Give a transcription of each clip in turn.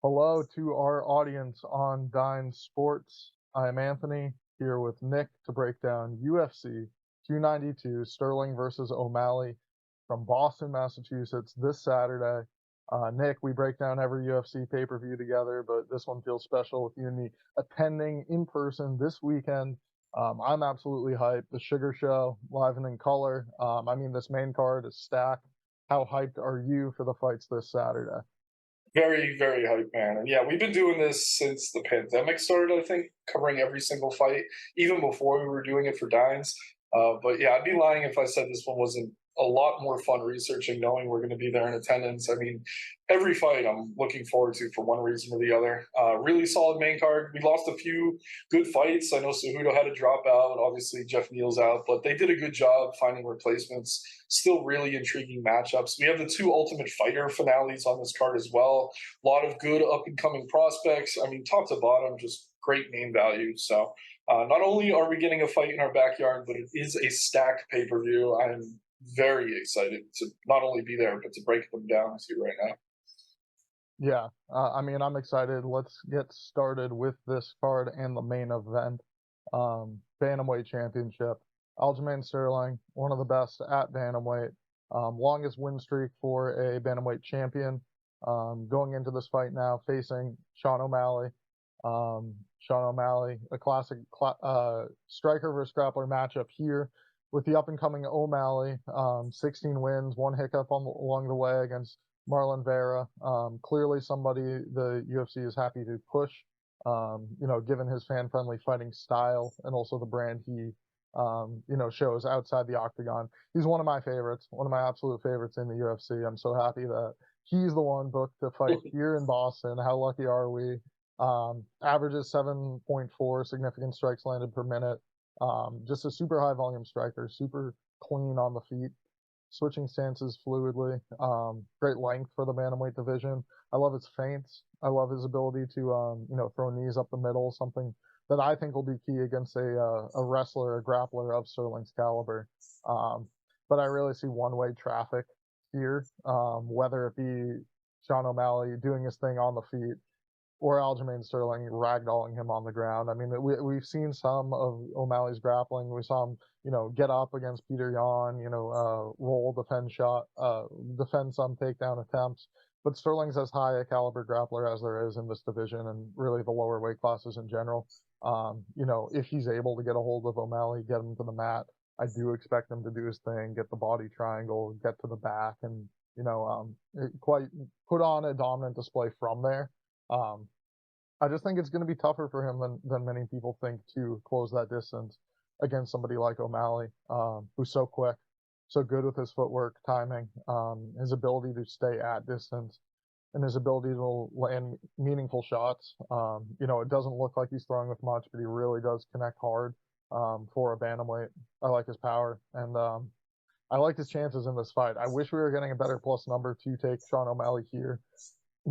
Hello to our audience on Dine Sports. I am Anthony, here with Nick to break down UFC 292 Sterling versus O'Malley from Boston, Massachusetts this Saturday. Nick, we break down every UFC pay-per-view together, but this one feels special with you and me attending in person this weekend. I'm absolutely hyped. The Sugar Show, live and in color. This main card is stacked. How hyped are you for the fights this Saturday? Very, very hype, man. And yeah, we've been doing this since the pandemic started, I think, covering every single fight, even before we were doing it for Dines. But yeah, I'd be lying if I said this one wasn't a lot more fun researching, knowing we're going to be there in attendance. I mean, every fight I'm looking forward to for one reason or the other. Really solid main card. We lost a few good fights. I know Cejudo had to drop out. Obviously, Jeff Neal's out, but they did a good job finding replacements. Still really intriguing matchups. We have the two Ultimate Fighter finales on this card as well. A lot of good up and coming prospects. I mean, top to bottom, just great name value. So not only are we getting a fight in our backyard, but it is a stacked pay per view. I'm very excited to not only be there, but to break them down with you right now. Yeah, I'm excited. Let's get started with this card and the main event. Bantamweight Championship. Aljamain Sterling, one of the best at bantamweight. Longest win streak for a bantamweight champion. Going into this fight now, facing Sean O'Malley. Sean O'Malley, a classic striker versus grappler matchup here with the up-and-coming O'Malley. 16 wins, one hiccup along the way against Marlon Vera. Clearly somebody the UFC is happy to push, given his fan-friendly fighting style and also the brand he, shows outside the octagon. He's one of my favorites, one of my absolute favorites in the UFC. I'm so happy that he's the one booked to fight here in Boston. How lucky are we? Averages 7.4 significant strikes landed per minute. Just a super high volume striker, super clean on the feet, switching stances fluidly. Great length for the bantamweight division. I love his feints. I love his ability to throw knees up the middle, something that I think will be key against a wrestler, a grappler of Sterling's caliber. But I really see one-way traffic here, whether it be Sean O'Malley doing his thing on the feet or Aljamain Sterling ragdolling him on the ground. I mean, we've seen some of O'Malley's grappling. We saw him, get up against Peter Yan, roll, defend some takedown attempts. But Sterling's as high a caliber grappler as there is in this division and really the lower weight classes in general. If he's able to get a hold of O'Malley, get him to the mat, I do expect him to do his thing, get the body triangle, get to the back, and, quite put on a dominant display from there. I just think it's going to be tougher for him than many people think to close that distance against somebody like O'Malley, who's so quick, so good with his footwork, timing, his ability to stay at distance, and his ability to land meaningful shots. It doesn't look like he's throwing with much, but he really does connect hard for a bantamweight. I like his power, and I like his chances in this fight. I wish we were getting a better plus number to take Sean O'Malley here,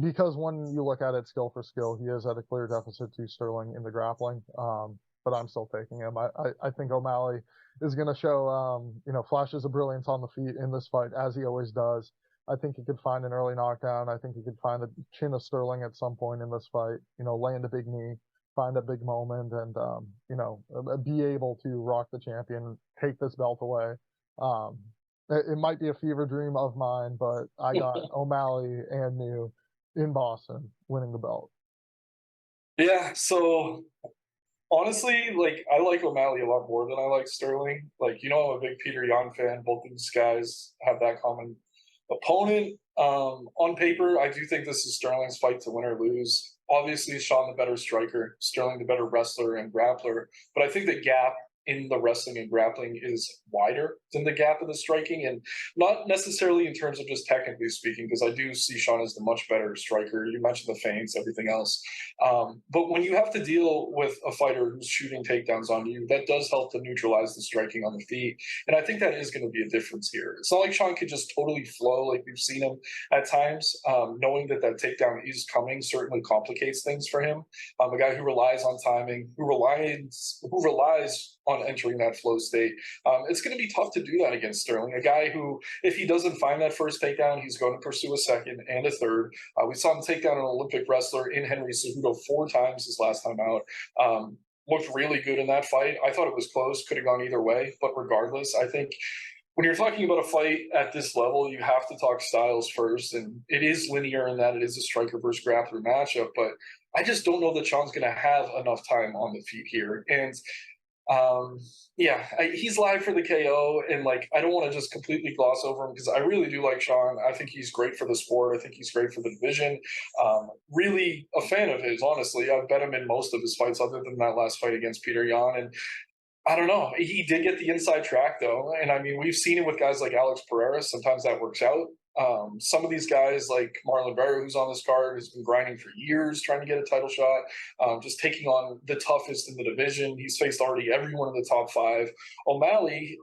because when you look at it skill for skill, he is at a clear deficit to Sterling in the grappling. But I'm still taking him. I think O'Malley is going to show, flashes of brilliance on the feet in this fight, as he always does. I think he could find an early knockdown. I think he could find the chin of Sterling at some point in this fight, land a big knee, find a big moment, and, be able to rock the champion, take this belt away. It might be a fever dream of mine, but I got O'Malley and New in Boston winning the belt. Yeah, so honestly, I like O'Malley a lot more than I like Sterling. I'm a big Peter Yan fan. Both of these guys have that common opponent. On paper, I do think this is Sterling's fight to win or lose. Obviously, Sean the better striker, Sterling the better wrestler and grappler. But I think the gap in the wrestling and grappling is wider than the gap in the striking, and not necessarily in terms of just technically speaking, because I do see Sean as the much better striker. You mentioned the feints, everything else. But when you have to deal with a fighter who's shooting takedowns on you, that does help to neutralize the striking on the feet. And I think that is going to be a difference here. It's not like Sean could just totally flow like we've seen him at times. Knowing that takedown is coming certainly complicates things for him. A guy who relies on timing, who relies on entering that flow state. It's going to be tough to do that against Sterling, a guy who, if he doesn't find that first takedown, he's going to pursue a second and a third. We saw him take down an Olympic wrestler in Henry Cejudo 4 times his last time out. Looked really good in that fight. I thought it was close, could have gone either way, but regardless, I think when you're talking about a fight at this level, you have to talk styles first, and it is linear in that it is a striker versus grappler matchup. But I just don't know that Sean's going to have enough time on the feet here, and yeah, he's live for the KO, and like I don't want to just completely gloss over him because I really do like Sean. I think he's great for the sport. I think he's great for the division. Really a fan of his, honestly. I've bet him in most of his fights, other than that last fight against Peter Yan, and I don't know. He did get the inside track though, and I mean we've seen it with guys like Alex Pereira. Sometimes that works out. Some of these guys like Marlon Vera, who's on this card, has been grinding for years trying to get a title shot, just taking on the toughest in the division. He's faced already everyone in the top 5. O'Malley,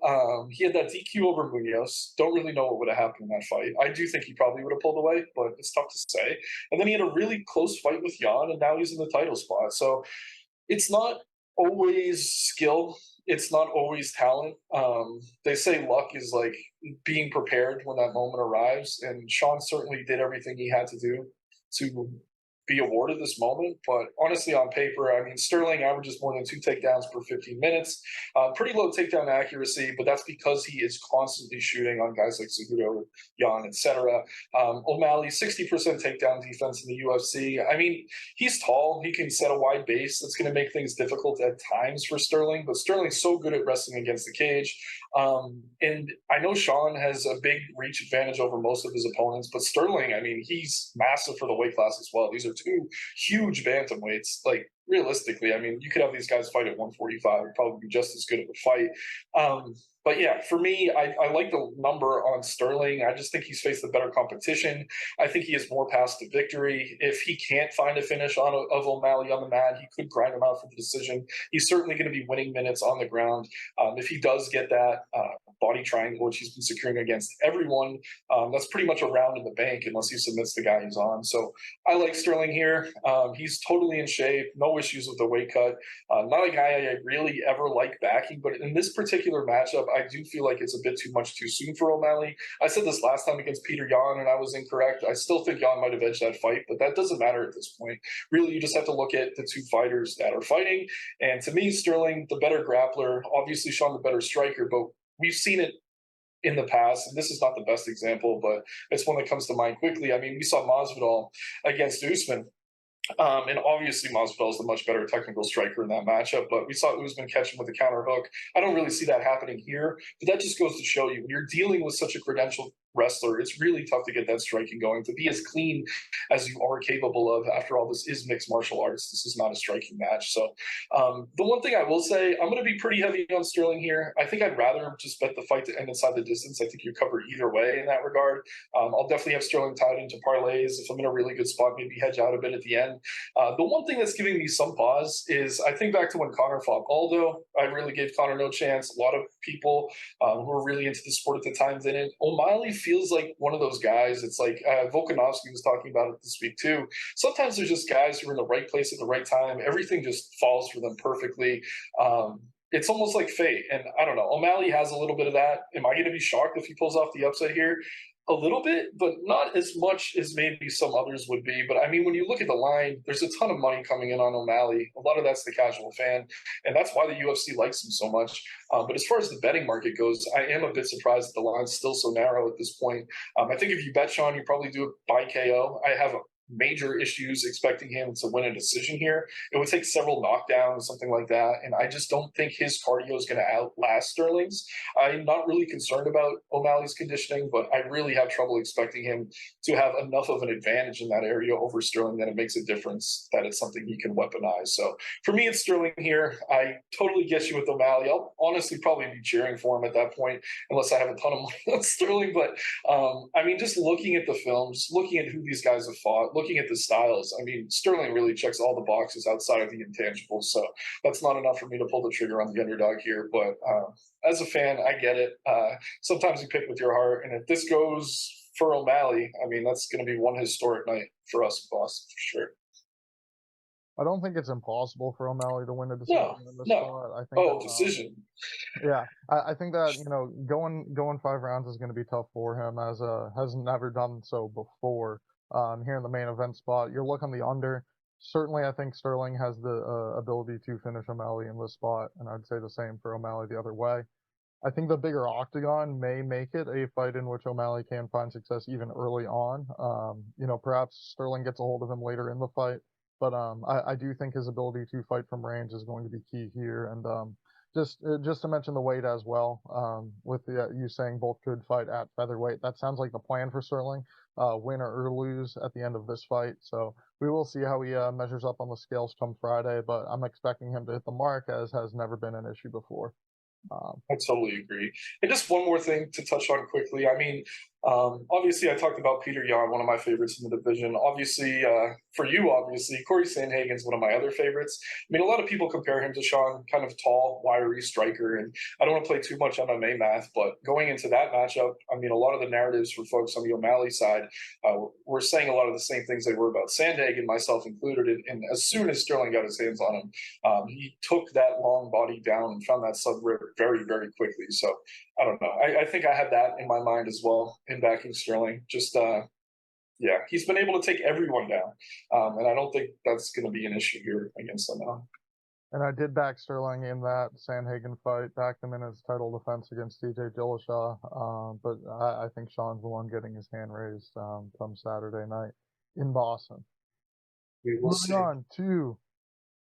he had that DQ over Munoz. Don't really know what would have happened in that fight. I do think he probably would have pulled away, but it's tough to say. And then he had a really close fight with Yan, and now he's in the title spot. So it's not always skill. It's not always talent. They say luck is like being prepared when that moment arrives, and Sean certainly did everything he had to do to be awarded this moment. But honestly, on paper, I mean, Sterling averages more than 2 takedowns per 15 minutes. Pretty low takedown accuracy, but that's because he is constantly shooting on guys like Cejudo, Yan, etc. O'Malley, 60% takedown defense in the UFC. I mean, he's tall. He can set a wide base. That's going to make things difficult at times for Sterling, but Sterling's so good at wrestling against the cage. And I know Sean has a big reach advantage over most of his opponents, but Sterling, I mean, he's massive for the weight class as well. These are 2 huge bantamweights. Like, realistically, I mean, you could have these guys fight at 145, and probably be just as good at the fight. But yeah, for me, I like the number on Sterling. I just think he's faced the better competition. I think he has more paths to victory. If he can't find a finish of O'Malley on the mat, he could grind him out for the decision. He's certainly going to be winning minutes on the ground. If he does get that body triangle, which he's been securing against everyone, that's pretty much a round in the bank unless he submits the guy he's on. So I like Sterling here. He's totally in shape, no issues with the weight cut. Not a guy I really ever like backing, but in this particular matchup, I do feel like it's a bit too much too soon for O'Malley. I said this last time against Peter Yan, and I was incorrect. I still think Yan might have edged that fight, but that doesn't matter at this point. Really, you just have to look at the 2 fighters that are fighting. And to me, Sterling, the better grappler, obviously Sean, the better striker, but we've seen it in the past, and this is not the best example, but it's one that comes to mind quickly. I mean, we saw Masvidal against Usman. And obviously, Masvidal is the much better technical striker in that matchup, but we saw Usman catch him with a counter hook. I don't really see that happening here, but that just goes to show you when you're dealing with such a credentialed wrestler, it's really tough to get that striking going. To be as clean as you are capable of, after all, this is mixed martial arts. This is not a striking match. So the one thing I will say, I'm going to be pretty heavy on Sterling here. I think I'd rather just bet the fight to end inside the distance. I think you're covered either way in that regard. I'll definitely have Sterling tied into parlays. If I'm in a really good spot, maybe hedge out a bit at the end. The one thing that's giving me some pause is I think back to when Conor fought Aldo. I really gave Conor no chance. A lot of people who were really into the sport at the time didn't. O'Malley feels like one of those guys. It's like Volkanovski was talking about it this week too. Sometimes there's just guys who are in the right place at the right time. Everything just falls for them perfectly. It's almost like fate. And I don't know. O'Malley has a little bit of that. Am I going to be shocked if he pulls off the upset here? A little bit, but not as much as maybe some others would be. But I mean, when you look at the line, there's a ton of money coming in on O'Malley. A lot of that's the casual fan, and that's why the UFC likes him so much. But as far as the betting market goes, I am a bit surprised that the line's still so narrow at this point. I think if you bet Sean, you probably do it by KO. I have major issues expecting him to win a decision here. It would take several knockdowns, something like that. And I just don't think his cardio is going to outlast Sterling's. I'm not really concerned about O'Malley's conditioning, but I really have trouble expecting him to have enough of an advantage in that area over Sterling that it makes a difference, that it's something he can weaponize. So for me, it's Sterling here. I totally get you with O'Malley. I'll honestly probably be cheering for him at that point, unless I have a ton of money on Sterling. But I mean, just looking at the films, looking at who these guys have fought, looking at the styles, I mean, Sterling really checks all the boxes outside of the intangibles. So that's not enough for me to pull the trigger on the underdog here. But as a fan, I get it. Sometimes you pick with your heart. And if this goes for O'Malley, I mean, that's going to be one historic night for us in Boston for sure. I don't think it's impossible for O'Malley to win a decision No, in this no. spot. I think that Oh, decision. yeah, I think that, going 5 rounds is gonna be tough for him as, has never done so before. Here in the main event spot, you're looking the under. Certainly, I think Sterling has the, ability to finish O'Malley in this spot, and I'd say the same for O'Malley the other way. I think the bigger octagon may make it a fight in which O'Malley can find success even early on. Perhaps Sterling gets a hold of him later in the fight, but I do think his ability to fight from range is going to be key here. And just to mention the weight as well, with you saying both could fight at featherweight, that sounds like the plan for Sterling, win or lose at the end of this fight. So we will see how he measures up on the scales come Friday, but I'm expecting him to hit the mark, as has never been an issue before. Um, I totally agree. And just one more thing to touch on quickly. I mean, obviously, I talked about Peter Yan, one of my favorites in the division. Obviously, for you, obviously, Corey Sandhagen's one of my other favorites. I mean, a lot of people compare him to Sean, kind of tall, wiry striker. And I don't want to play too much MMA math, but going into that matchup, I mean, a lot of the narratives for folks on the O'Malley side were saying a lot of the same things they were about Sandhagen, myself included. And as soon as Sterling got his hands on him, he took that long body down and found that sub rib very, very quickly. So I don't know. I think I had that in my mind as well in backing Sterling. Just yeah, he's been able to take everyone down, and I don't think that's going to be an issue here against them now. And I did back Sterling in that Sandhagen fight, backed him in his title defense against TJ Dillashaw. But I think Sean's the one getting his hand raised come Saturday night in Boston. We will Moving see. on to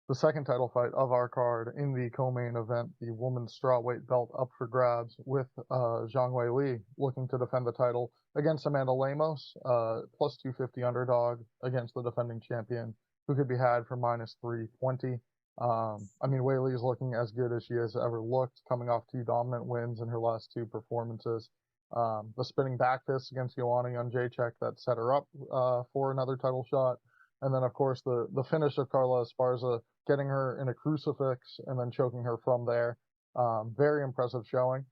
the second title fight of our card in the co-main event, the women's strawweight belt up for grabs, with Zhang Weili looking to defend the title against Amanda Lemos, plus 250 underdog against the defending champion, who could be had for minus 320. I mean, Weili is looking as good as she has ever looked, coming off 2 dominant wins in her last 2 performances. The spinning back fist against Joanna Jędrzejczyk that set her up for another title shot. And then, of course, the finish of Carla Esparza, getting her in a crucifix and then choking her from there. Very impressive showing.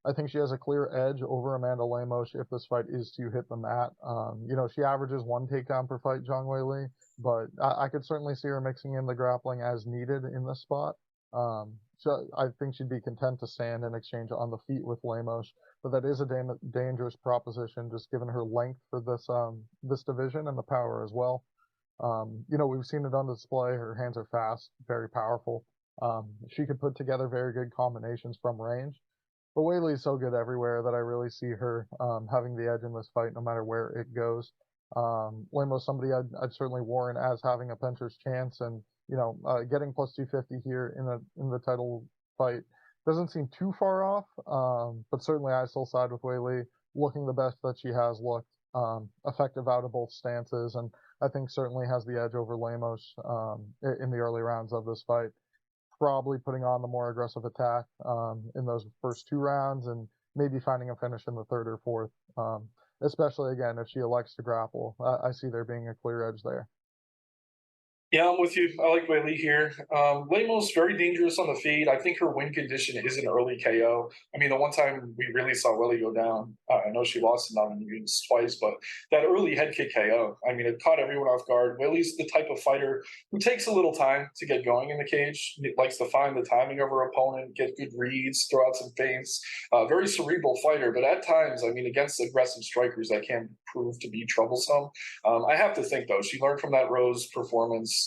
I think she has a clear edge over Amanda Lemos if this fight is to hit the mat. She averages 1 takedown per fight, Zhang Weili, but I could certainly see her mixing in the grappling as needed in this spot. So I think she'd be content to stand in exchange on the feet with Lemos, but that is a dangerous proposition, just given her length for this division and the power as well. We've seen it on display. Her hands are fast, very powerful. She could put together very good combinations from range. But Whaley is so good everywhere that I really see her having the edge in this fight, no matter where it goes. Lemos, somebody I'd certainly warrant as having a puncher's chance, and getting plus 250 here in the title fight doesn't seem too far off. But certainly I still side with Whaley, looking the best that she has looked, effective out of both stances, and I think certainly has the edge over Lemos in the early rounds of this fight. Probably putting on the more aggressive attack in those first 2 rounds, and maybe finding a finish in the third or fourth. Especially again if she elects to grapple, I see there being a clear edge there. Yeah, I'm with you. I like Weili here. Lemos very dangerous on the feet. I think her win condition is an early KO. I mean, the one time we really saw Weili go down, I know she lost in non-units twice, but that early head kick KO, I mean, it caught everyone off guard. Weili's the type of fighter who takes a little time to get going in the cage. He likes to find the timing of her opponent, get good reads, throw out some feints. Very cerebral fighter, but at times, I mean, against aggressive strikers, that can prove to be troublesome. I have to think, though, she learned from that Rose performance.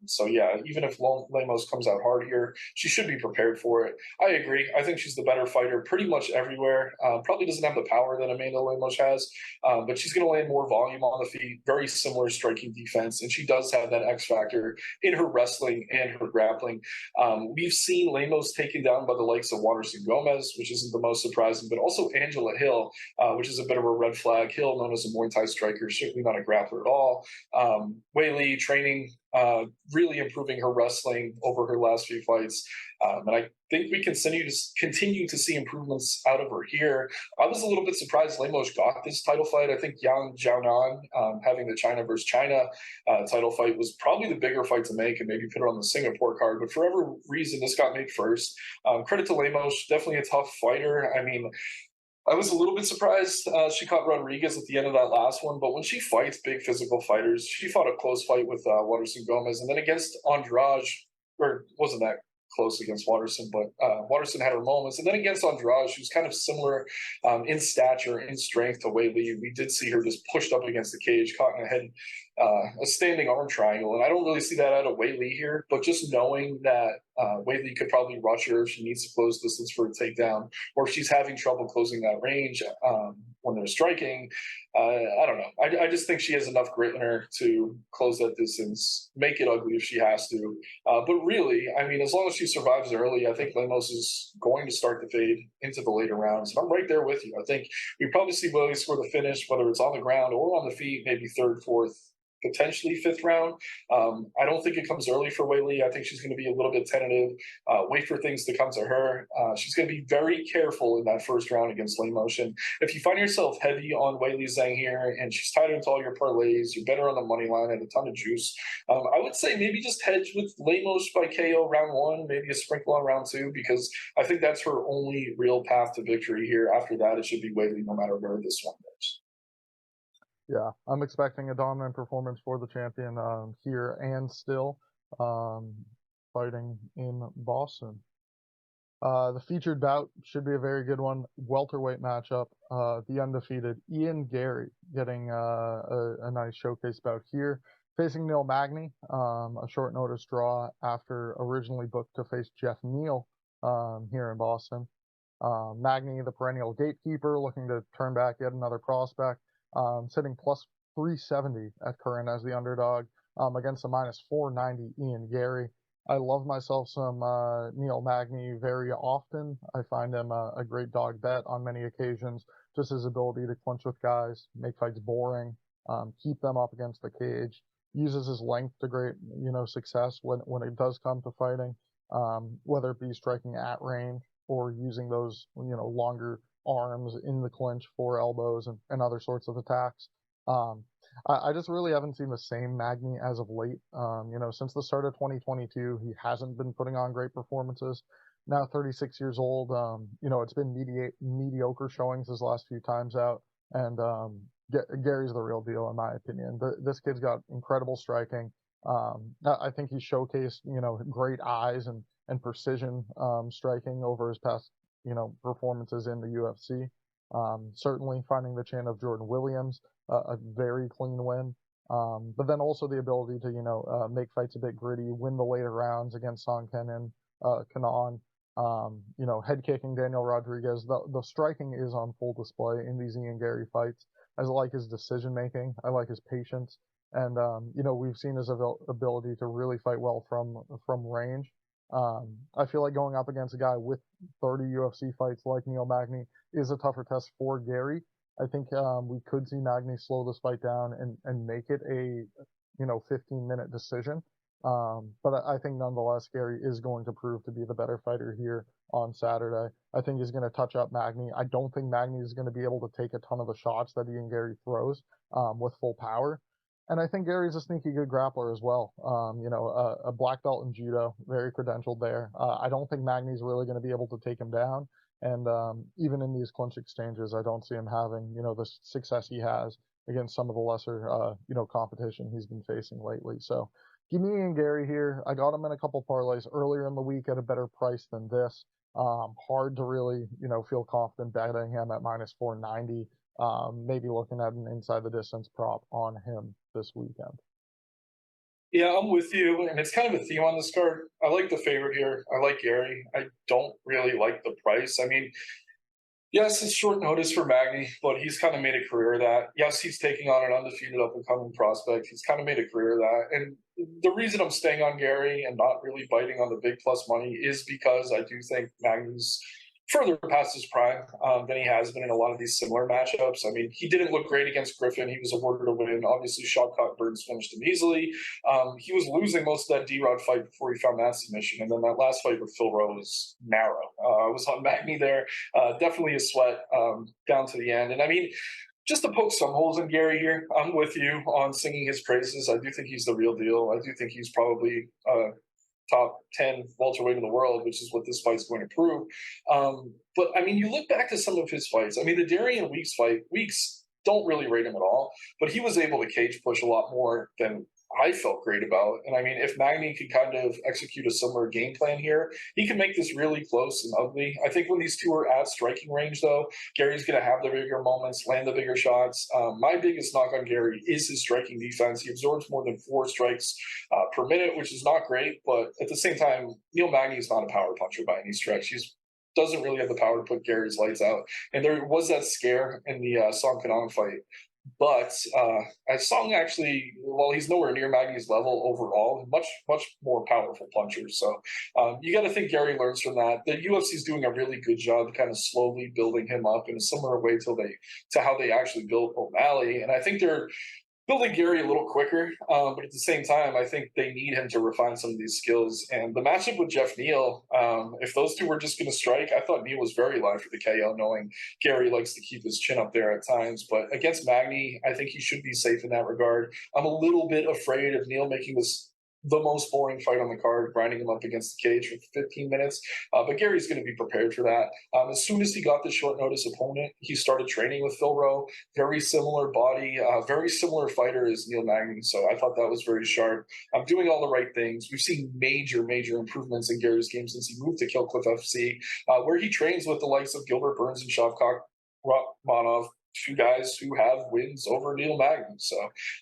So yeah, even if Lemos comes out hard here, she should be prepared for it. I agree. I think she's the better fighter pretty much everywhere. Probably doesn't have the power that Amanda Lemos has, but she's going to land more volume on the feet, very similar striking defense, and she does have that X factor in her wrestling and her grappling. We've seen Lemos taken down by the likes of Waterson Gomez, which isn't the most surprising, but also Angela Hill, which is a bit of a red flag. Hill, known as a Muay Thai striker, certainly not a grappler at all. Weili training, really improving her wrestling over her last few fights. And I think we continue to see improvements out of her here. I was a little bit surprised Lemos got this title fight. I think Yang Jiaonan, having the China versus China title fight, was probably the bigger fight to make and maybe put her on the Singapore card. But for whatever reason, this got made first. Credit to Lemos, definitely a tough fighter. I mean, I was a little bit surprised she caught Rodriguez at the end of that last one, but when she fights big physical fighters, she fought a close fight with Waterson Gomez, and then against Andrade, or wasn't that close against Waterson, but Waterson had her moments, and then against Andrade, she was kind of similar in stature, in strength to Wei Li. We did see her just pushed up against the cage, caught in a head, a standing arm triangle, and I don't really see that out of Wei Li here, but just knowing that Wei Li could probably rush her if she needs to close distance for a takedown, or if she's having trouble closing that range when they're striking. I don't know. I just think she has enough grit in her to close that distance, make it ugly if she has to. But really, I mean, as long as she survives early, I think Lemos is going to start to fade into the later rounds. And I'm right there with you. I think we probably see Willie score the finish, whether it's on the ground or on the feet, maybe third, fourth, potentially fifth round. I don't think it comes early for Wei Li. I think she's going to be a little bit tentative, wait for things to come to her. She's going to be very careful in that first round against lane motion. If you find yourself heavy on Wei Li Zhang here and she's tied into all your parlays, you're better on the money line and a ton of juice, I would say maybe just hedge with Lemos by KO round one, maybe a sprinkle on round two, because I think that's her only real path to victory here. After that, it should be Wei Li no matter where this one goes. Yeah, I'm expecting a dominant performance for the champion here and still um, fighting in Boston. The featured bout should be a very good one. Welterweight matchup. The undefeated Ian Gary getting a nice showcase bout here, facing Neil Magny. A short notice draw after originally booked to face Jeff Neal here in Boston. Magny, the perennial gatekeeper, looking to turn back yet another prospect, sitting plus 370 at current as the underdog against a minus 490 Ian Gary. I love myself some Neil Magny very often. I find him a great dog bet on many occasions. Just his ability to clinch with guys, make fights boring, keep them up against the cage, uses his length to great success when it does come to fighting, whether it be striking at range or using those longer arms in the clinch for elbows and other sorts of attacks. I just really haven't seen the same Magny as of late. Since the start of 2022, he hasn't been putting on great performances. Now 36 years old, it's been mediocre showings his last few times out, and Gary's the real deal in my opinion. This kid's got incredible striking. I think he's showcased, great eyes and precision striking over his past, performances in the UFC. Certainly finding the chin of Jordan Williams, a very clean win. But then also the ability to, make fights a bit gritty, win the later rounds against Song Kenan, Kanan, head kicking Daniel Rodriguez. The striking is on full display in these Ian Gary fights. I like his decision making. I like his patience. And, we've seen his ability to really fight well from range. I feel like going up against a guy with 30 UFC fights like Neil Magny is a tougher test for Gary. I think we could see Magny slow this fight down and make it a 15-minute decision. But I think nonetheless Gary is going to prove to be the better fighter here on Saturday. I think he's going to touch up Magny. I don't think Magny is going to be able to take a ton of the shots that Ian Gary throws with full power. And I think Gary's a sneaky good grappler as well. A black belt in judo, very credentialed there. I don't think Magny's really going to be able to take him down. And even in these clinch exchanges, I don't see him having, the success he has against some of the lesser, competition he's been facing lately. So give me Ian Gary here. I got him in a couple parlays earlier in the week at a better price than this. Hard to really, feel confident betting him at minus 490. Maybe looking at an inside the distance prop on him this weekend. Yeah, I'm with you, and it's kind of a theme on this card. I like the favorite here. I like Gary. I don't really like the price. I mean, yes, it's short notice for Magny, but he's kind of made a career of that. Yes, he's taking on an undefeated up and coming prospect. He's kind of made a career of that. And the reason I'm staying on Gary and not really biting on the big plus money is because I do think Magny's further past his prime than he has been in a lot of these similar matchups. I mean, he didn't look great against Griffin. He was awarded a win. Obviously, Shotcock Burns finished him easily. He was losing most of that D-Rod fight before he found that submission. And then that last fight with Phil Rowe was narrow. I was on Magny there. Definitely a sweat down to the end. And I mean, just to poke some holes in Gary here, I'm with you on singing his praises. I do think he's the real deal. I do think he's probably top 10 welterweight in the world, which is what this fight's going to prove. But I mean, you look back to some of his fights. I mean, the Darian Weeks fight, Weeks don't really rate him at all, but he was able to cage push a lot more than I felt great about. And I mean, if Magny could kind of execute a similar game plan here, he can make this really close and ugly. I think when these two are at striking range, though, Gary's going to have the bigger moments, land the bigger shots. My biggest knock on Gary is his striking defense. He absorbs more than 4 strikes per minute, which is not great. But at the same time, Neil Magny is not a power puncher by any stretch. He's doesn't really have the power to put Gary's lights out. And there was that scare in the Song Kanong fight. But Song actually, while he's nowhere near Magny's level overall, much more powerful puncher. So you got to think Gary learns from that. The UFC is doing a really good job, kind of slowly building him up in a similar way to how they actually built O'Malley. And I think they're building Gary a little quicker, but at the same time, I think they need him to refine some of these skills. And the matchup with Jeff Neal, if those two were just going to strike, I thought Neal was very live for the KO, knowing Gary likes to keep his chin up there at times. But against Magny, I think he should be safe in that regard. I'm a little bit afraid of Neal making this the most boring fight on the card, grinding him up against the cage for 15 minutes. But Gary's going to be prepared for that. As soon as he got the short notice opponent, he started training with Phil Rowe. Very similar body, very similar fighter as Neil Magny. So I thought that was very sharp. Doing all the right things. We've seen major improvements in Gary's game since he moved to Killcliff FC, where he trains with the likes of Gilbert Burns and Shavkat Rachmanov, two guys who have wins over Neil Magny. So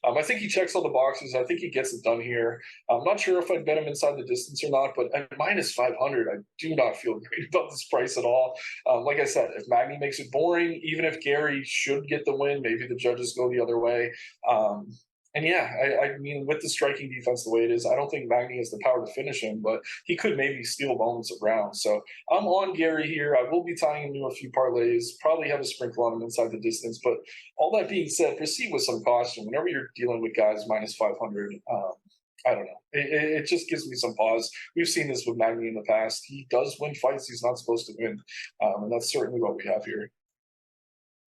I think he checks all the boxes. I think he gets it done here. I'm not sure if I'd bet him inside the distance or not, but at minus 500, I do not feel great about this price at all. Like I said, if Magny makes it boring, even if Gary should get the win, maybe the judges go the other way. And yeah, I mean, with the striking defense the way it is, I don't think Magny has the power to finish him, but he could maybe steal moments of rounds. So I'm on Gary here. I will be tying him to a few parlays, probably have a sprinkle on him inside the distance. But all that being said, proceed with some caution. Whenever you're dealing with guys minus 500, I don't know. It just gives me some pause. We've seen this with Magny in the past. He does win fights he's not supposed to win. And that's certainly what we have here.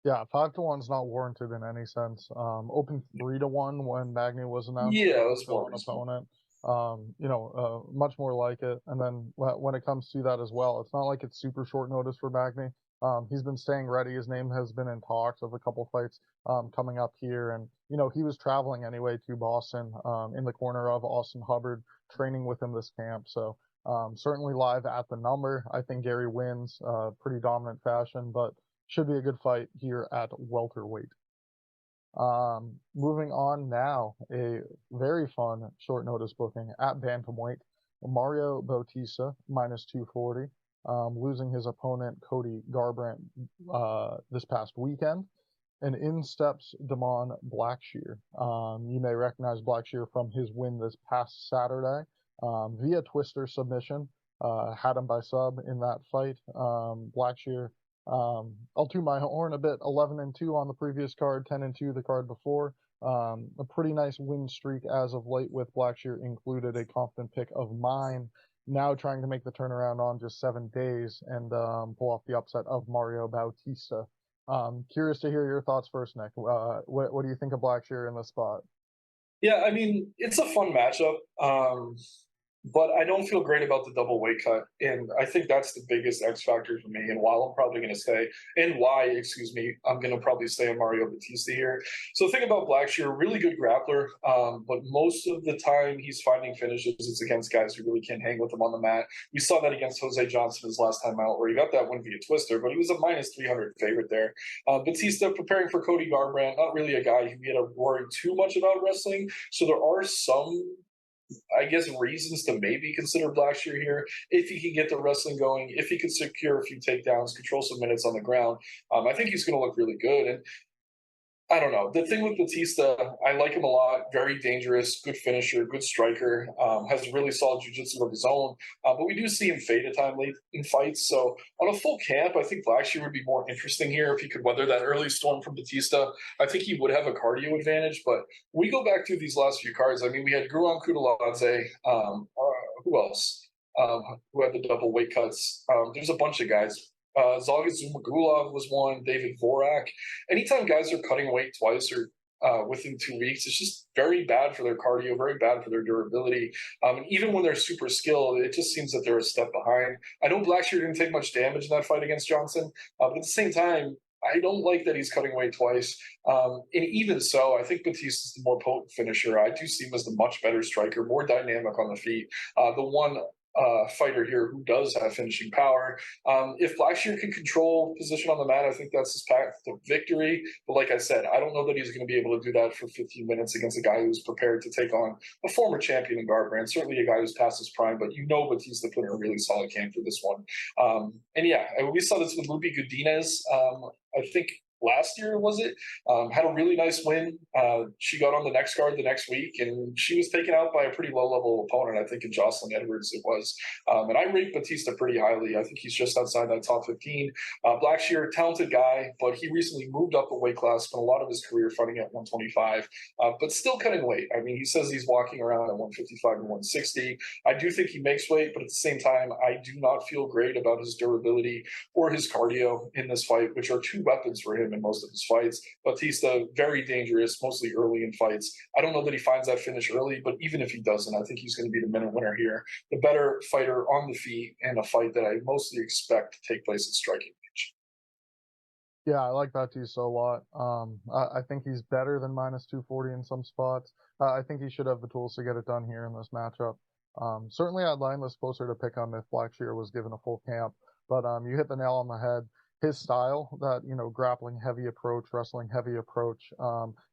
Yeah, 5-1's not warranted in any sense. Open 3-1 when Magny was announced Yeah, as that's the more villain reasonable. opponent. Much more like it. And then when it comes to that as well, it's not like it's super short notice for Magny. He's been staying ready. His name has been in talks of a couple fights coming up here, and he was traveling anyway to Boston, in the corner of Austin Hubbard, training with him this camp. So certainly live at the number. I think Gary wins, pretty dominant fashion, but should be a good fight here at welterweight. Moving on now, a very fun short notice booking at bantamweight. Mario Bautista minus 240, losing his opponent Cody Garbrandt this past weekend. And in steps Damon Blackshear. You may recognize Blackshear from his win this past Saturday via twister submission. Had him by sub in that fight. Blackshear, I'll toot my horn a bit. 11-2 on the previous card, 10-2 the card before. A pretty nice win streak as of late with Blackshear included, a confident pick of mine. Now trying to make the turnaround on just 7 days and pull off the upset of Mario Bautista. Curious to hear your thoughts first, Nick. What do you think of Blackshear in this spot? Yeah, I mean, it's a fun matchup. But I don't feel great about the double weight cut. And I think that's the biggest X factor for me. And while I'm probably going to stay, and why, excuse me, I'm going to probably stay on Mario Batista here. So the thing about Blackshear, really good grappler, but most of the time he's finding finishes. It's against guys who really can't hang with him on the mat. We saw that against Jose Johnson his last time out, where he got that win via twister, but he was a minus 300 favorite there. Batista preparing for Cody Garbrandt, not really a guy who we had to worry too much about wrestling. So there are some, I guess, reasons to maybe consider Blackshear here if he can get the wrestling going, if he can secure a few takedowns, control some minutes on the ground. I think he's going to look really good. And I don't know. The thing with Batista, I like him a lot. Very dangerous, good finisher, good striker. Has really solid jiu-jitsu of his own. But we do see him fade a time late in fights. So on a full camp, I think Blackshear would be more interesting here if he could weather that early storm from Batista. I think he would have a cardio advantage. But we go back to these last few cards. I mean, we had Guran Kudaladze. Who else? Who had the double weight cuts? There's a bunch of guys. Zaga Zumagulov was one, David Vorak. Anytime guys are cutting weight twice or within 2 weeks. It's just very bad for their cardio, very bad for their durability. And even when they're super skilled, it just seems that they're a step behind. I know Blackshear didn't take much damage in that fight against Johnson, but at the same time, I don't like that he's cutting weight twice. And even so, I think Batista's the more potent finisher. I do see him as the much better striker, more dynamic on the feet. The one fighter here who does have finishing power. If Blackshear can control position on the mat, I think that's his path to victory. But like I said, I don't know that he's going to be able to do that for 15 minutes against a guy who's prepared to take on a former champion in Garbrandt, certainly a guy who's past his prime, but you know Batista put in a really solid camp for this one. And yeah, we saw this with Lupi Godinez. I think last year was it had a really nice win. She got on the next card the next week, and she was taken out by a pretty low level opponent. I think in Jocelyn Edwards it was. And I rate Batista pretty highly. I think he's just outside that top 15. Blackshear, talented guy, but he recently moved up a weight class. Spent a lot of his career fighting at 125, but still cutting weight. I mean, he says he's walking around at 155 and 160. I do think he makes weight, but at the same time, I do not feel great about his durability or his cardio in this fight, which are two weapons for him in most of his fights. Batista, very dangerous, mostly early in fights. I don't know that he finds that finish early, but even if he doesn't, I think he's going to be the minute winner here. The better fighter on the feet in a fight that I mostly expect to take place at striking range. Yeah, I like Bautista a lot. I think he's better than minus 240 in some spots. I think he should have the tools to get it done here in this matchup. Certainly, I'd line this closer to pick on if Blackshear was given a full camp, but you hit the nail on the head. His style, that grappling heavy approach, wrestling heavy approach,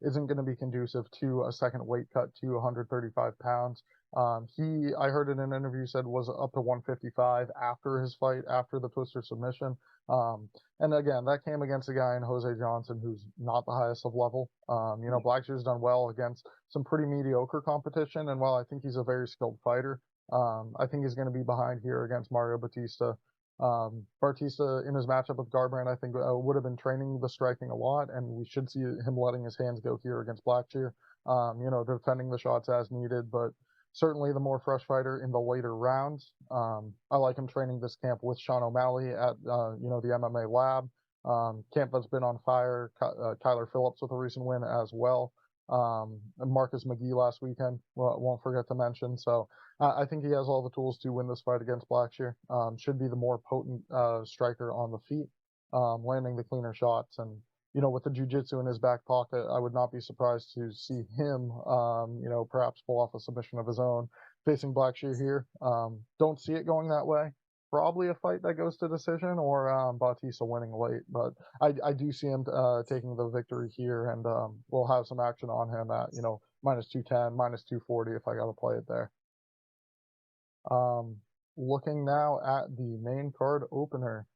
isn't going to be conducive to a second weight cut to 135 pounds. I heard in an interview, said was up to 155 after his fight, after the twister submission. And again, that came against a guy in Jose Johnson who's not the highest of level. Blackshear's done well against some pretty mediocre competition, and while I think he's a very skilled fighter, I think he's going to be behind here against Mario Batista. Batista in his matchup with Garbrandt, I think would have been training the striking a lot, and we should see him letting his hands go here against Blackshear. Defending the shots as needed, but certainly the more fresh fighter in the later rounds. I like him training this camp with Sean O'Malley at the MMA lab. Camp that's been on fire. Kyler Phillips with a recent win as well. And Marcus McGee last weekend, won't forget to mention. So I think he has all the tools to win this fight against Blackshear. Should be the more potent striker on the feet, landing the cleaner shots. And, with the jiu-jitsu in his back pocket, I would not be surprised to see him, perhaps pull off a submission of his own facing Blackshear here. Don't see it going that way. Probably a fight that goes to decision or Bautista winning late, but I do see him taking the victory here, and we'll have some action on him at minus 210, minus 240 if I got to play it there. Looking now at the main card opener,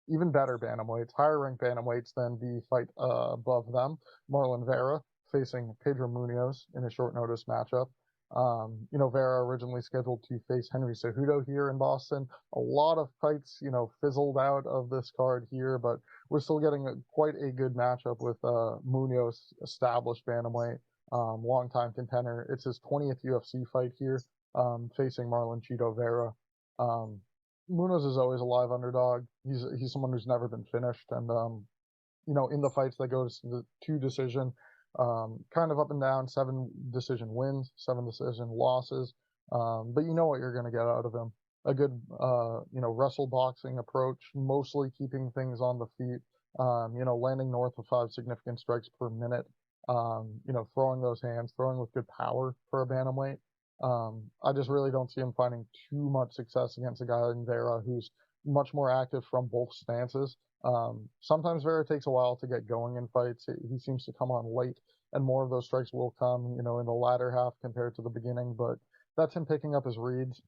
even better bantamweights, higher ranked bantamweights than the fight above them. Marlon Vera facing Pedro Munoz in a short notice matchup. Vera originally scheduled to face Henry Cejudo here in Boston. A lot of fights, fizzled out of this card here, but we're still getting quite a good matchup with Munoz, established bantamweight, longtime contender. It's his 20th UFC fight here, facing Marlon Chito Vera. Munoz is always a live underdog. He's someone who's never been finished, and in the fights that go to decision, kind of up and down, 7 decision wins, 7 decision losses. But you know what you're going to get out of him. A good, wrestle boxing approach, mostly keeping things on the feet, landing north of 5 significant strikes per minute, throwing those hands, throwing with good power for a bantamweight. I just really don't see him finding too much success against a guy like Vera who's much more active from both stances. Sometimes Vera takes a while to get going in fights. He seems to come on late, and more of those strikes will come, in the latter half compared to the beginning, but that's him picking up his reads.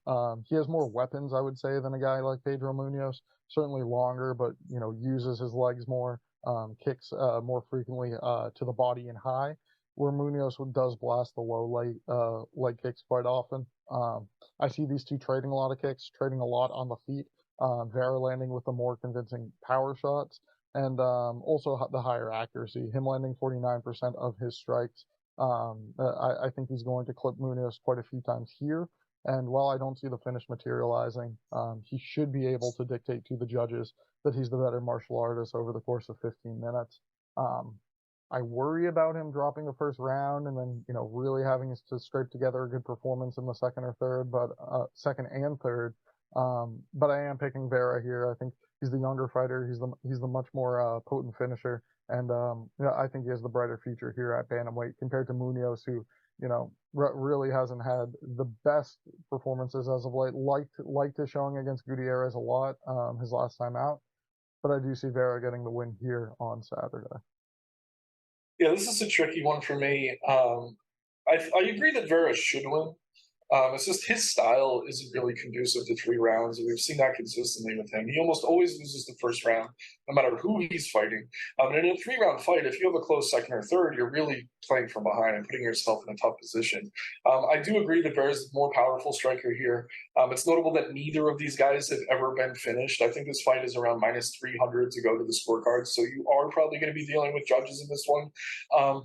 He has more weapons, I would say, than a guy like Pedro Munoz. Certainly longer, but, uses his legs more, kicks more frequently to the body and high, where Munoz does blast the low leg kicks quite often. I see these two trading a lot of kicks, trading a lot on the feet. Vera landing with the more convincing power shots, and also the higher accuracy. Him landing 49% of his strikes. I think he's going to clip Munoz quite a few times here. And while I don't see the finish materializing, he should be able to dictate to the judges that he's the better martial artist over the course of 15 minutes. I worry about him dropping the first round and then, really having to scrape together a good performance in the second or third, but second and third. But I am picking Vera here. I think he's the younger fighter. He's the much more potent finisher, and I think he has the brighter future here at bantamweight compared to Munoz, who really hasn't had the best performances as of late. Liked his showing against Gutierrez a lot, his last time out, but I do see Vera getting the win here on Saturday. Yeah, this is a tricky one for me. I agree that Vera should win. It's just his style isn't really conducive to 3 rounds, and we've seen that consistently with him. He almost always loses the first round, no matter who he's fighting. And in a 3 round fight, if you have a close second or third, you're really playing from behind and putting yourself in a tough position. I do agree that Vera's the more powerful striker here. It's notable that neither of these guys have ever been finished. I think this fight is around minus 300 to go to the scorecard, so you are probably going to be dealing with judges in this one.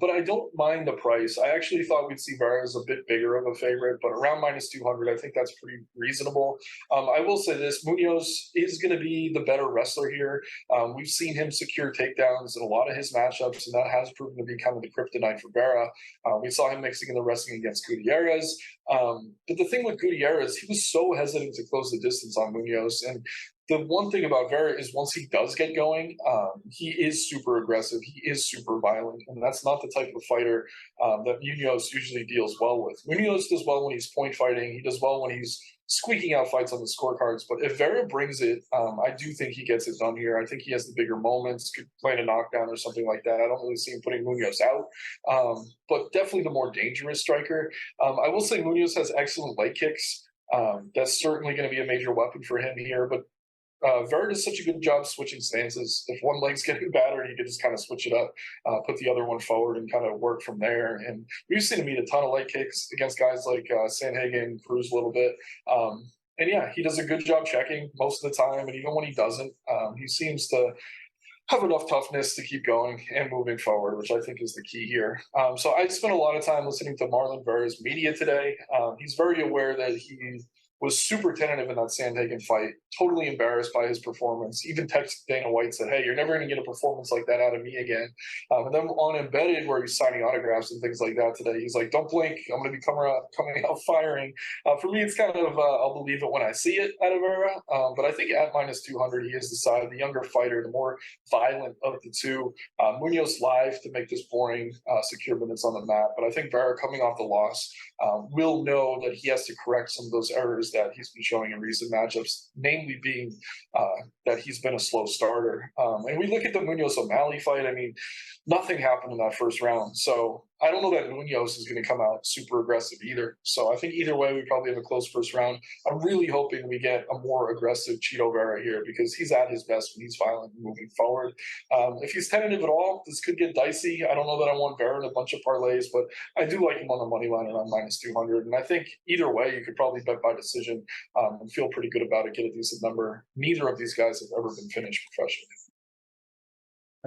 But I don't mind the price. I actually thought we'd see Vera as a bit bigger of a favorite, but around minus 200, I think that's pretty reasonable. I will say this: Munoz is going to be the better wrestler here. We've seen him secure takedowns in a lot of his matchups, and that has proven to be kind of the kryptonite for Vera. We saw him mixing in the wrestling against Gutierrez. But the thing with Gutierrez, he was so hesitant to close the distance on Munoz. And the one thing about Vera is once he does get going, he is super aggressive. He is super violent. And that's not the type of fighter that Munoz usually deals well with. Munoz does well when he's point fighting. He does well when he's squeaking out fights on the scorecards. But if Vera brings it, I do think he gets it done here. I think he has the bigger moments, could play a knockdown or something like that. I don't really see him putting Munoz out, but definitely the more dangerous striker. I will say Munoz has excellent leg kicks. That's certainly going to be a major weapon for him here. But Vera does such a good job switching stances. If one leg's getting battered, he can just kind of switch it up, put the other one forward, and kind of work from there. And we've seen him eat a ton of leg kicks against guys like Sandhagen, Cruz a little bit. And yeah, he does a good job checking most of the time. And even when he doesn't, he seems to have enough toughness to keep going and moving forward, which I think is the key here. So I spent a lot of time listening to Marlon Vera's media today. He's very aware that he was super tentative in that Sandhagen fight, totally embarrassed by his performance. Even texted Dana White, said, "Hey, you're never going to get a performance like that out of me again." And then on Embedded, where he's signing autographs and things like that today, he's like, "Don't blink, I'm going to be coming out firing." For me, it's kind of, I'll believe it when I see it out of Vera. But I think at minus 200, he is the younger fighter, the more violent of the two. Munoz live to make this boring, secure minutes on the mat. But I think Vera, coming off the loss, will know that he has to correct some of those errors that he's been showing in recent matchups, namely being that he's been a slow starter. And we look at the Munoz O'Malley fight. I mean, nothing happened in that first round. So I don't know that Munoz is going to come out super aggressive either. So I think either way, we probably have a close first round. I'm really hoping we get a more aggressive Chito Vera here because he's at his best when he's violent and moving forward. If he's tentative at all, this could get dicey. I don't know that I want Vera in a bunch of parlays, but I do like him on the money line around minus 200. And I think either way, you could probably bet by decision and feel pretty good about it, get a decent number. Neither of these guys have ever been finished professionally.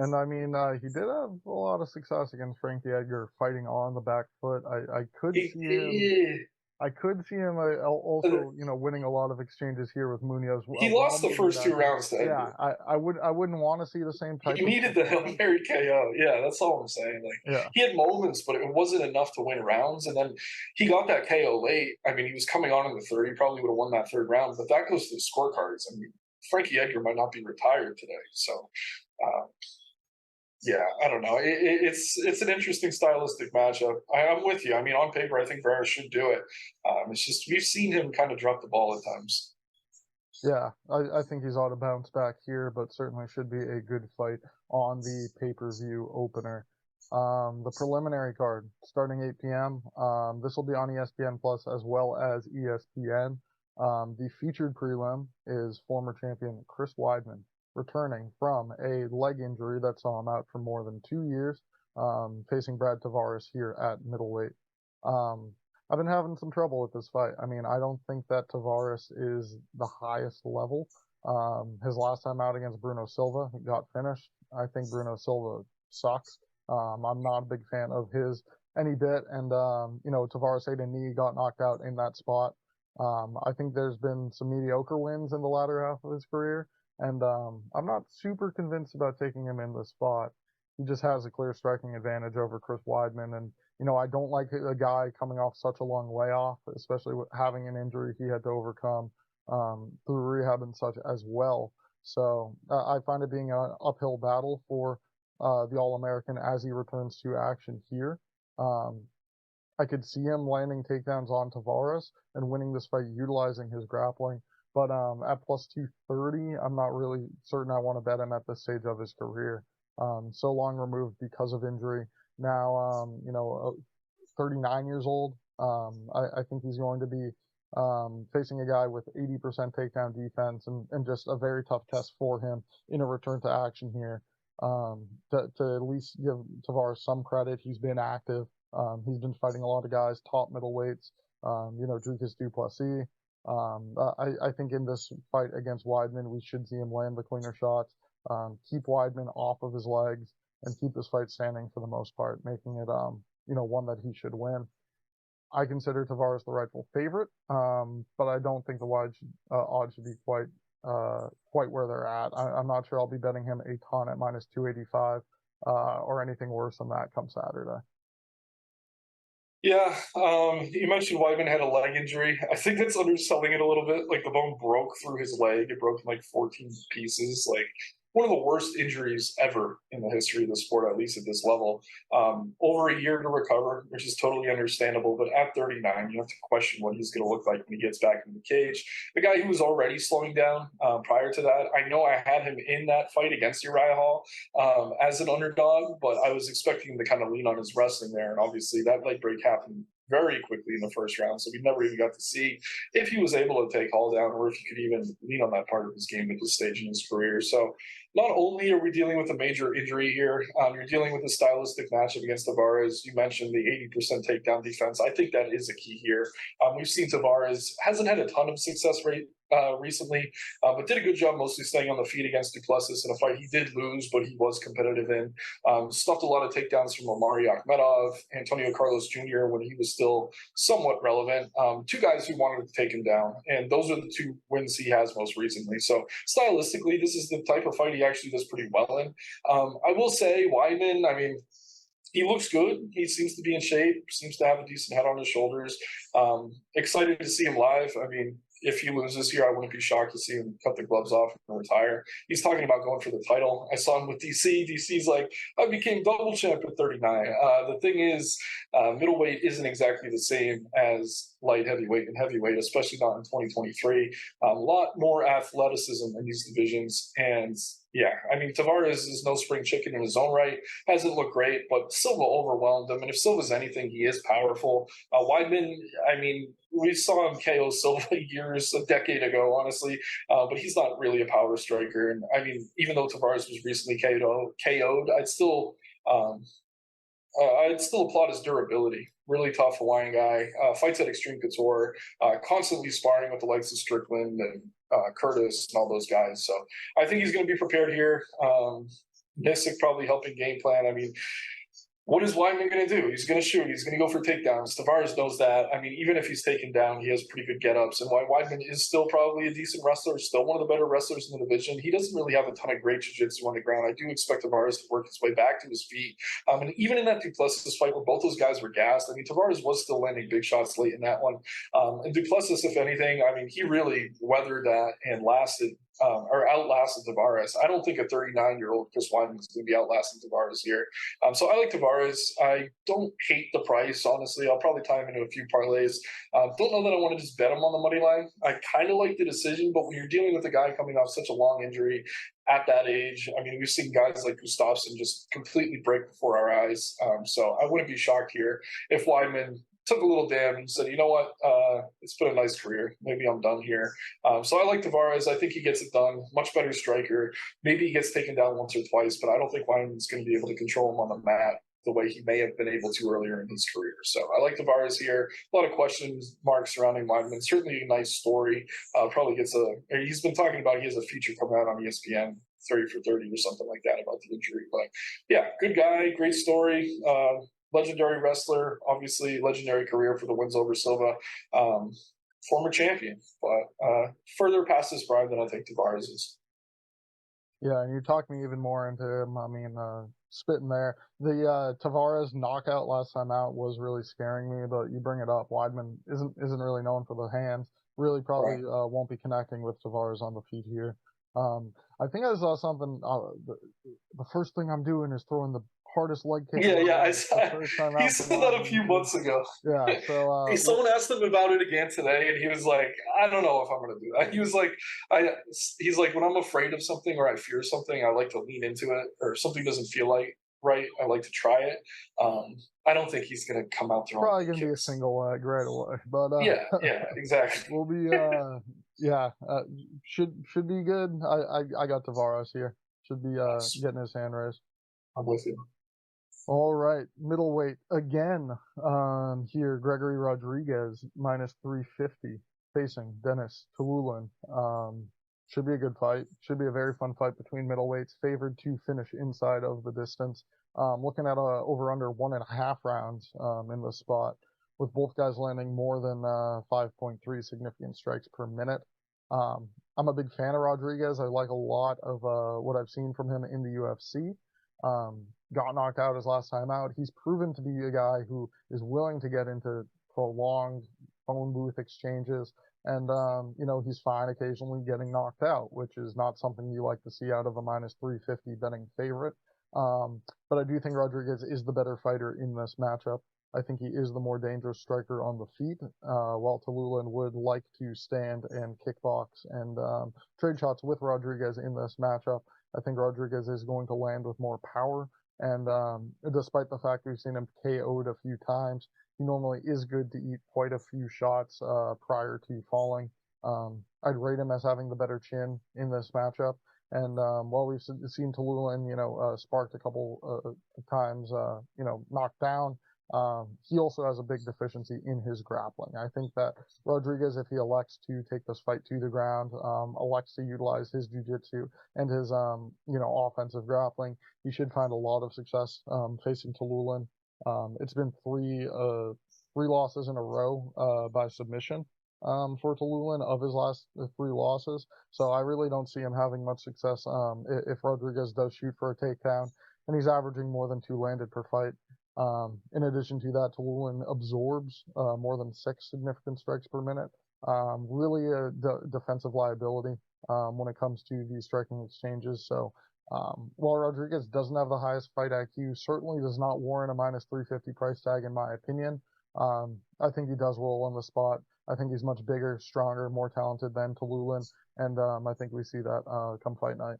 And I mean, he did have a lot of success against Frankie Edgar fighting on the back foot. I could see him. I could see him also, winning a lot of exchanges here with Munoz He while lost the moving first back two in. rounds to Yeah, Edgar. I wouldn't want to see the same type He of needed the Hail performance. Mary KO. Yeah, that's all I'm saying. Like Yeah, he had moments, but it wasn't enough to win rounds. And then he got that KO late. I mean, he was coming on in the third. He probably would have won that third round, but that goes to the scorecards. I mean, Frankie Edgar might not be retired today. So uh, yeah, I don't know. It's an interesting stylistic matchup. I'm with you. I mean, on paper, I think Vera should do it. It's just we've seen him kind of drop the ball at times. yeah. I think he's ought to bounce back here, but certainly should be a good fight on the pay-per-view opener. The preliminary card starting 8 p.m. This will be on ESPN Plus as well as ESPN. The featured prelim is former champion Chris Weidman returning from a leg injury that saw him out for more than 2 years, facing Brad Tavares here at middleweight. Um, I've been having some trouble with this fight. I mean, I don't think that Tavares is the highest level. His last time out against Bruno Silva, he got finished. I think Bruno Silva sucks. I'm not a big fan of his any bit. And, Tavares ate a knee, got knocked out in that spot. I think there's been some mediocre wins in the latter half of his career. And I'm not super convinced about taking him in the spot. he just has a clear striking advantage over Chris Weidman. And, you know, I don't like a guy coming off such a long layoff, especially with having an injury he had to overcome through rehab and such as well. So I find it being an uphill battle for the All American as he returns to action here. Um, I could see him landing takedowns on Tavares and winning this fight utilizing his grappling. But at plus 230, I'm not really certain I want to bet him at this stage of his career. So long removed because of injury. Now, 39 years old. I think he's going to be facing a guy with 80% takedown defense and just a very tough test for him in a return to action here. To at least give Tavares some credit, he's been active. He's been fighting a lot of guys, top middleweights, Dricus du Plessis. I think in this fight against Weidman, we should see him land the cleaner shots, keep Weidman off of his legs, and keep this fight standing for the most part, making it, one that he should win. I consider Tavares the rightful favorite, but I don't think the odds should be quite where they're at. I'm not sure I'll be betting him a ton at minus 285 or anything worse than that come Saturday. Yeah, you mentioned Wyman had a leg injury. I think that's underselling it a little bit. Like the bone broke through his leg; it broke in like 14 pieces. Like one of the worst injuries ever in the history of the sport, at least at this level. Over a year to recover, which is totally understandable. But at 39, you have to question what he's going to look like when he gets back in the cage. The guy who was already slowing down prior to that, I know I had him in that fight against Uriah Hall as an underdog, but I was expecting him to kind of lean on his wrestling there. And obviously, that leg break happened very quickly in the first round. So we never even got to see if he was able to take Hall down or if he could even lean on that part of his game at this stage in his career. So not only are we dealing with a major injury here, you're dealing with a stylistic matchup against Tavares. You mentioned the 80% takedown defense. I think that is a key here. We've seen Tavares hasn't had a ton of success rate recently, but did a good job mostly staying on the feet against Du Plessis in a fight he did lose, but he was competitive in. Stuffed a lot of takedowns from Omari Akhmedov, Antonio Carlos Jr. when he was still somewhat relevant. Two guys who wanted to take him down, and those are the two wins he has most recently. So stylistically, this is the type of fight he actually does pretty well in. I will say, Wyman, I mean, he looks good. He seems to be in shape, seems to have a decent head on his shoulders. Excited to see him live. I mean, if he loses here, I wouldn't be shocked to see him cut the gloves off and retire. He's talking about going for the title. I saw him with DC. DC's like, I became double champ at 39. The thing is, middleweight isn't exactly the same as light heavyweight and heavyweight, especially not in 2023. A lot more athleticism in these divisions. And yeah, I mean, Tavares is no spring chicken in his own right. Hasn't looked great, but Silva overwhelmed him. And if Silva's anything, he is powerful. Weidman, I mean, we saw him KO Silva a decade ago, honestly, but he's not really a power striker. And I mean, even though Tavares was recently KO'd, I'd still applaud his durability. Really tough Hawaiian guy. Fights at Extreme Couture. Constantly sparring with the likes of Strickland and Curtis and all those guys. So I think he's going to be prepared here. Nissick probably helping game plan. I mean, what is Wyman going to do? He's going to shoot. He's going to go for takedowns. Tavares knows that. I mean, even if he's taken down, he has pretty good get-ups. And Weidman is still probably a decent wrestler, still one of the better wrestlers in the division. He doesn't really have a ton of great jiu-jitsu on the ground. I do expect Tavares to work his way back to his feet. And even in that Du Plessis fight where both those guys were gassed, I mean, Tavares was still landing big shots late in that one. And Du Plessis, if anything, I mean, he really weathered that and outlasted Tavares. I don't think a 39-year-old Chris Weidman is going to be outlasting Tavares here. So I like Tavares. I don't hate the price, honestly. I'll probably tie him into a few parlays. Don't know that I want to just bet him on the money line. I kind of like the decision, but when you're dealing with a guy coming off such a long injury at that age, I mean, we've seen guys like Gustafsson just completely break before our eyes. So I wouldn't be shocked here if Weidman took a little damn and said, you know what, it's been a nice career. Maybe I'm done here. So I like Tavares. I think he gets it done. Much better striker. Maybe he gets taken down once or twice, but I don't think Wyman's going to be able to control him on the mat the way he may have been able to earlier in his career. So I like Tavares here. A lot of questions marks surrounding Wyman. Certainly a nice story. He's been talking about he has a feature coming out on ESPN, 30 for 30 or something like that about the injury. But yeah, good guy, great story. Legendary wrestler, obviously legendary career for the wins over Silva. Former champion, but further past his prime than I think Tavares is. Yeah, and you talked me even more into him. I mean, spitting there. The Tavares knockout last time out was really scaring me, but you bring it up. Weidman isn't really known for the hands. Really Right. probably won't be connecting with Tavares on the feet here. I think I saw something. The first thing I'm doing is throwing the hardest leg kick in Yeah, my yeah, I life. The saw. first time He out from said that a Weidman few too. months ago. Yeah. So Hey, someone asked him about it again today, and he was like, "I don't know if I'm going to do that." He was like, "I." He's like, "When I'm afraid of something or I fear something, I like to lean into it, or something doesn't feel like right. I like to try it." Um, I don't think he's going to come out throwing probably leg gonna be a kicks. single leg right away, but Yeah, yeah, exactly. we'll be yeah, should be good. I got Tavares here. Should be Nice. getting his hand raised. I'm with you. All right, middleweight again. Here Gregory Rodriguez minus 350 facing Dennis Tululin. Should be a good fight. Should be a very fun fight between middleweights. Favored to finish inside of the distance. Looking at over under 1.5 rounds in the spot, with both guys landing more than 5.3 significant strikes per minute. I'm a big fan of Rodriguez. I like a lot of what I've seen from him in the UFC. Got knocked out his last time out. He's proven to be a guy who is willing to get into prolonged phone booth exchanges. And, he's fine occasionally getting knocked out, which is not something you like to see out of a minus 350 betting favorite. But I do think Rodriguez is the better fighter in this matchup. I think he is the more dangerous striker on the feet, while Tululin would like to stand and kickbox and trade shots with Rodriguez in this matchup. I think Rodriguez is going to land with more power. And despite the fact we've seen him KO'd a few times, he normally is good to eat quite a few shots prior to falling. I'd rate him as having the better chin in this matchup. And while we've seen Tululin, sparked a couple times, knocked down, he also has a big deficiency in his grappling. I think that Rodriguez, if he elects to take this fight to the ground, elects to utilize his jiu-jitsu and his, offensive grappling, he should find a lot of success facing Tululin. It's been three losses in a row by submission for Tululin of his last three losses. So I really don't see him having much success if Rodriguez does shoot for a takedown, and he's averaging more than 2 landed per fight. In addition to that, Tululin absorbs more than 6 significant strikes per minute. Really a defensive liability when it comes to these striking exchanges. So while Rodriguez doesn't have the highest fight IQ, certainly does not warrant a minus 350 price tag, in my opinion. I think he does roll on the spot. I think he's much bigger, stronger, more talented than Tululin, and I think we see that come fight night.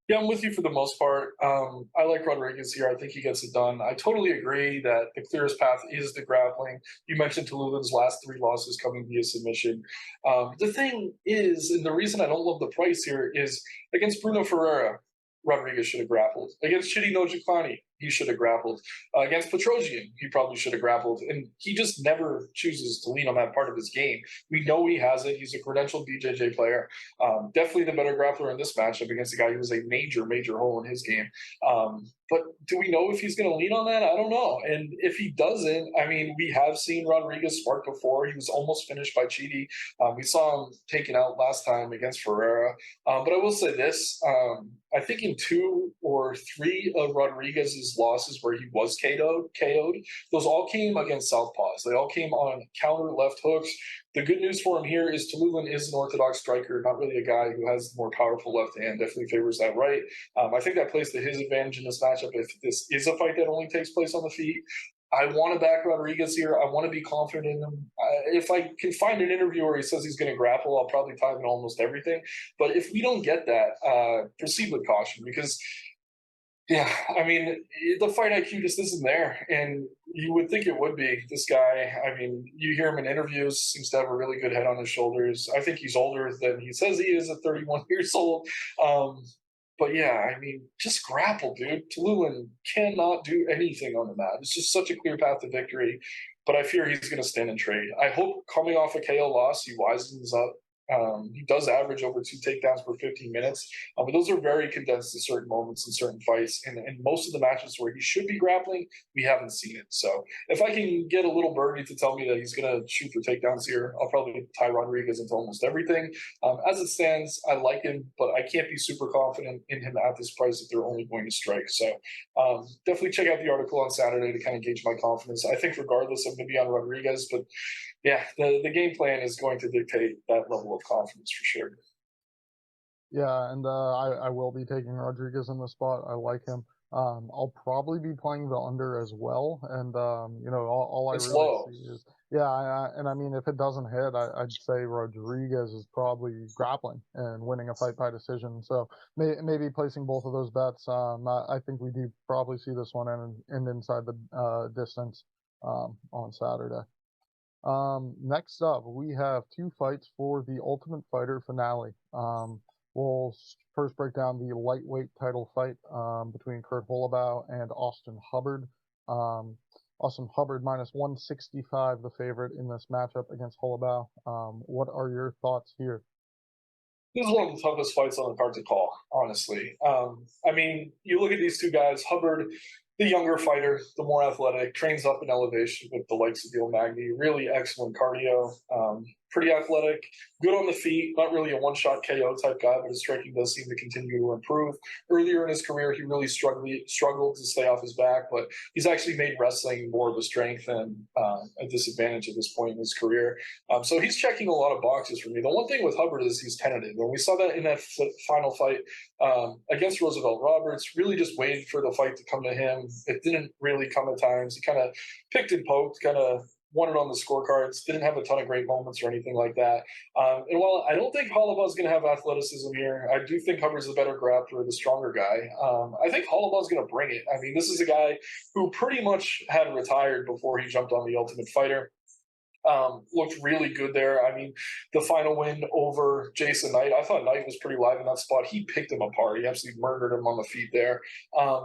Yeah, I'm with you for the most part. I like Rodriguez here. I think he gets it done. I totally agree that the clearest path is the grappling. You mentioned Tululin's last three losses coming via submission. The thing is, and the reason I don't love the price here is against Bruno Ferreira, Rodriguez should have grappled. Against Chidi Nojikani, he should have grappled. Against Petrosian, he probably should have grappled. And he just never chooses to lean on that part of his game. We know he has it. He's a credentialed BJJ player. Definitely the better grappler in this matchup against a guy who was a major, major hole in his game. But do we know if he's going to lean on that? I don't know. And if he doesn't, I mean, we have seen Rodriguez spark before. He was almost finished by Chidi. We saw him taken out last time against Ferreira. But I will say this. I think in 2 or 3 of Rodriguez's losses where he was KO'd, those all came against southpaws. They all came on counter left hooks. The good news for him here is Tululin is an orthodox striker, not really a guy who has the more powerful left hand. Definitely favors that right. I think that plays to his advantage in this matchup if this is a fight that only takes place on the feet. I want to back Rodriguez here. I want to be confident in him. If I can find an interview where he says he's going to grapple, I'll probably tie him in almost everything. But if we don't get that, proceed with caution because yeah, I mean, the fight IQ just isn't there, and you would think it would be. This guy, I mean, you hear him in interviews, seems to have a really good head on his shoulders. I think he's older than he says he is at 31 years old. But yeah, I mean, just grapple, dude. Tululin cannot do anything on the mat. It's just such a clear path to victory. But I fear he's going to stand and trade. I hope coming off a KO loss, he wisens up He does average over 2 takedowns per 15 minutes, but those are very condensed to certain moments in certain fights. And in most of the matches where he should be grappling, we haven't seen it. So if I can get a little birdie to tell me that he's going to shoot for takedowns here, I'll probably tie Rodriguez into almost everything. As it stands, I like him, but I can't be super confident in him at this price if they're only going to strike. So definitely check out the article on Saturday to kind of gauge my confidence. I think regardless, I'm going to be on Rodriguez, but yeah, the game plan is going to dictate that level of confidence for sure. Yeah, and I will be taking Rodriguez in the spot. I like him. I'll probably be playing the under as well, and all I It's really low. see is yeah, and I mean if it doesn't hit, I'd say Rodriguez is probably grappling and winning a fight by decision. So maybe placing both of those bets. I think we do probably see this one end inside the distance on Saturday. Next up, we have two fights for the Ultimate Fighter finale. We'll first break down the lightweight title fight between Kurt Holobaugh and Austin Hubbard. Austin Hubbard minus 165, the favorite in this matchup against Holobaugh. What are your thoughts here? This is one of the toughest fights on the card to call, honestly. I mean, you look at these two guys, Hubbard, the younger fighter, the more athletic, trains up in elevation with the likes of Neil Magny, really excellent cardio, pretty athletic, good on the feet, not really a one-shot KO type guy, but his striking does seem to continue to improve. Earlier in his career, he really struggled to stay off his back, but he's actually made wrestling more of a strength and a disadvantage at this point in his career. So he's checking a lot of boxes for me. The one thing with Hubbard is he's tentative. And we saw that in that final fight against Roosevelt Roberts, really just waited for the fight to come to him. It didn't really come at times. He kind of picked and poked, kind of won it on the scorecards, didn't have a ton of great moments or anything like that. And while I don't think Holloway is going to have athleticism here, I do think Hubbard's the better grappler, the stronger guy. I think Holloway is going to bring it. I mean, this is a guy who pretty much had retired before he jumped on the Ultimate Fighter. Looked really good there. I mean, the final win over Jason Knight, I thought Knight was pretty live in that spot. He picked him apart. He absolutely murdered him on the feet there.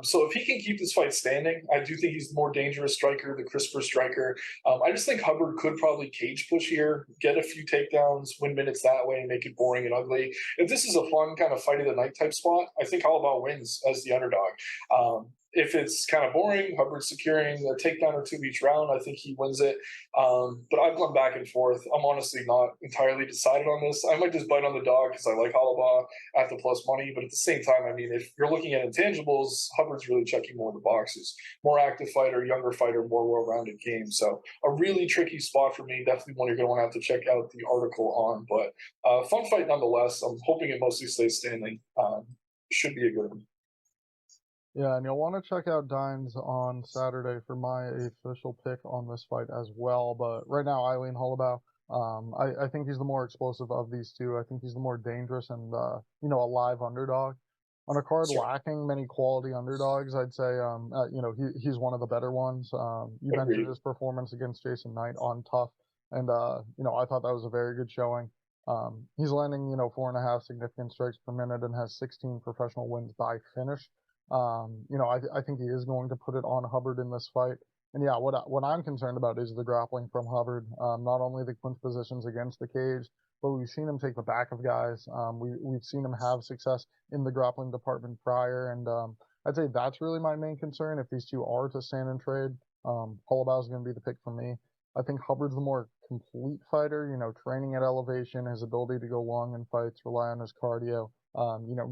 So if he can keep this fight standing, I do think he's the more dangerous striker, the crisper striker. I just think Hubbard could probably cage push here, get a few takedowns, win minutes that way, and make it boring and ugly. If this is a fun kind of fight of the night type spot, I think Holloway wins as the underdog. If it's kind of boring, Hubbard's securing a takedown or two each round. I think he wins it. But I've gone back and forth. I'm honestly not entirely decided on this. I might just bite on the dog because I like Holloway at the plus money. But at the same time, I mean, if you're looking at intangibles, Hubbard's really checking more of the boxes. More active fighter, younger fighter, more well-rounded game. So a really tricky spot for me. Definitely one you're going to have to check out the article on. But fun fight nonetheless. I'm hoping it mostly stays standing. Should be a good one. Yeah, and you'll want to check out Dines on Saturday for my official pick on this fight as well. But right now, Eileen Holloway, I think he's the more explosive of these two. I think he's the more dangerous and a live underdog. On a card Sure. lacking many quality underdogs, I'd say he's one of the better ones. You mentioned Agreed. his performance against Jason Knight on Tough, and I thought that was a very good showing. He's landing 4.5 significant strikes per minute and has 16 professional wins by finish. I think he is going to put it on Hubbard in this fight. And yeah, what I'm concerned about is the grappling from Hubbard. Not only the clinch positions against the cage, but we've seen him take the back of guys. We've seen him have success in the grappling department prior, and I'd say that's really my main concern. If these two are to stand and trade, Holloway is going to be the pick for me. I think Hubbard's the more complete fighter. Training at elevation, his ability to go long in fights, rely on his cardio,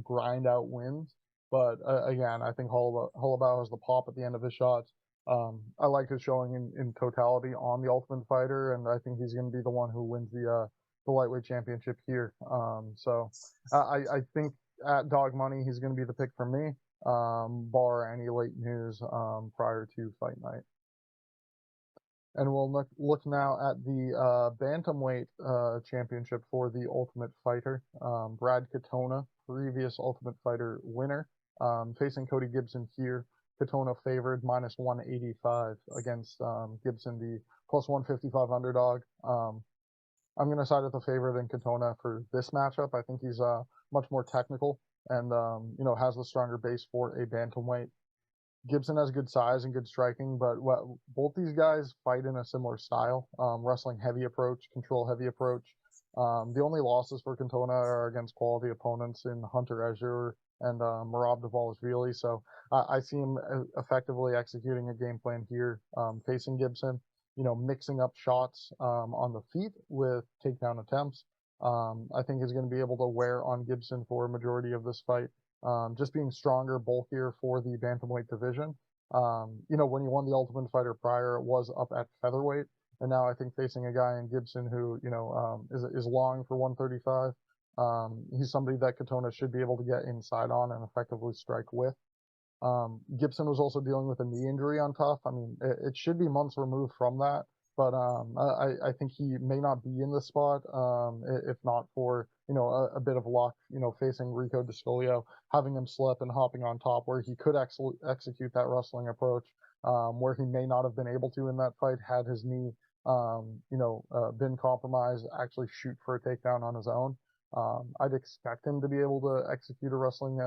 grind out wins. But again, I think Holloway has the pop at the end of his shots. I like his showing in totality on the Ultimate Fighter, and I think he's going to be the one who wins the lightweight championship here. So I think at dog money, he's going to be the pick for me, bar any late news prior to fight night. And we'll look now at the bantamweight championship for the Ultimate Fighter. Brad Katona, previous Ultimate Fighter winner, facing Cody Gibson here. Katona favored minus 185 against Gibson, the plus 155 underdog. I'm going to side with the favorite in Katona for this matchup. I think he's much more technical and has the stronger base for a bantamweight. Gibson has good size and good striking, but both these guys fight in a similar style, wrestling heavy approach, control heavy approach. The only losses for Cantona are against quality opponents in Hunter Azure and Merab Dvalishvili. So I see him effectively executing a game plan here, facing Gibson, mixing up shots on the feet with takedown attempts. I think he's going to be able to wear on Gibson for a majority of this fight. Just being stronger, bulkier for the bantamweight division. When he won the Ultimate Fighter prior, it was up at featherweight, and now I think facing a guy in Gibson who is long for 135. He's somebody that Katona should be able to get inside on and effectively strike with. Gibson was also dealing with a knee injury on top. I mean, it should be months removed from that, but I think he may not be in the spot if not for a bit of luck. Facing Rico Descolio, having him slip and hopping on top where he could execute that wrestling approach, where he may not have been able to in that fight had his knee been compromised, actually shoot for a takedown on his own. I'd expect him to be able to execute a wrestling,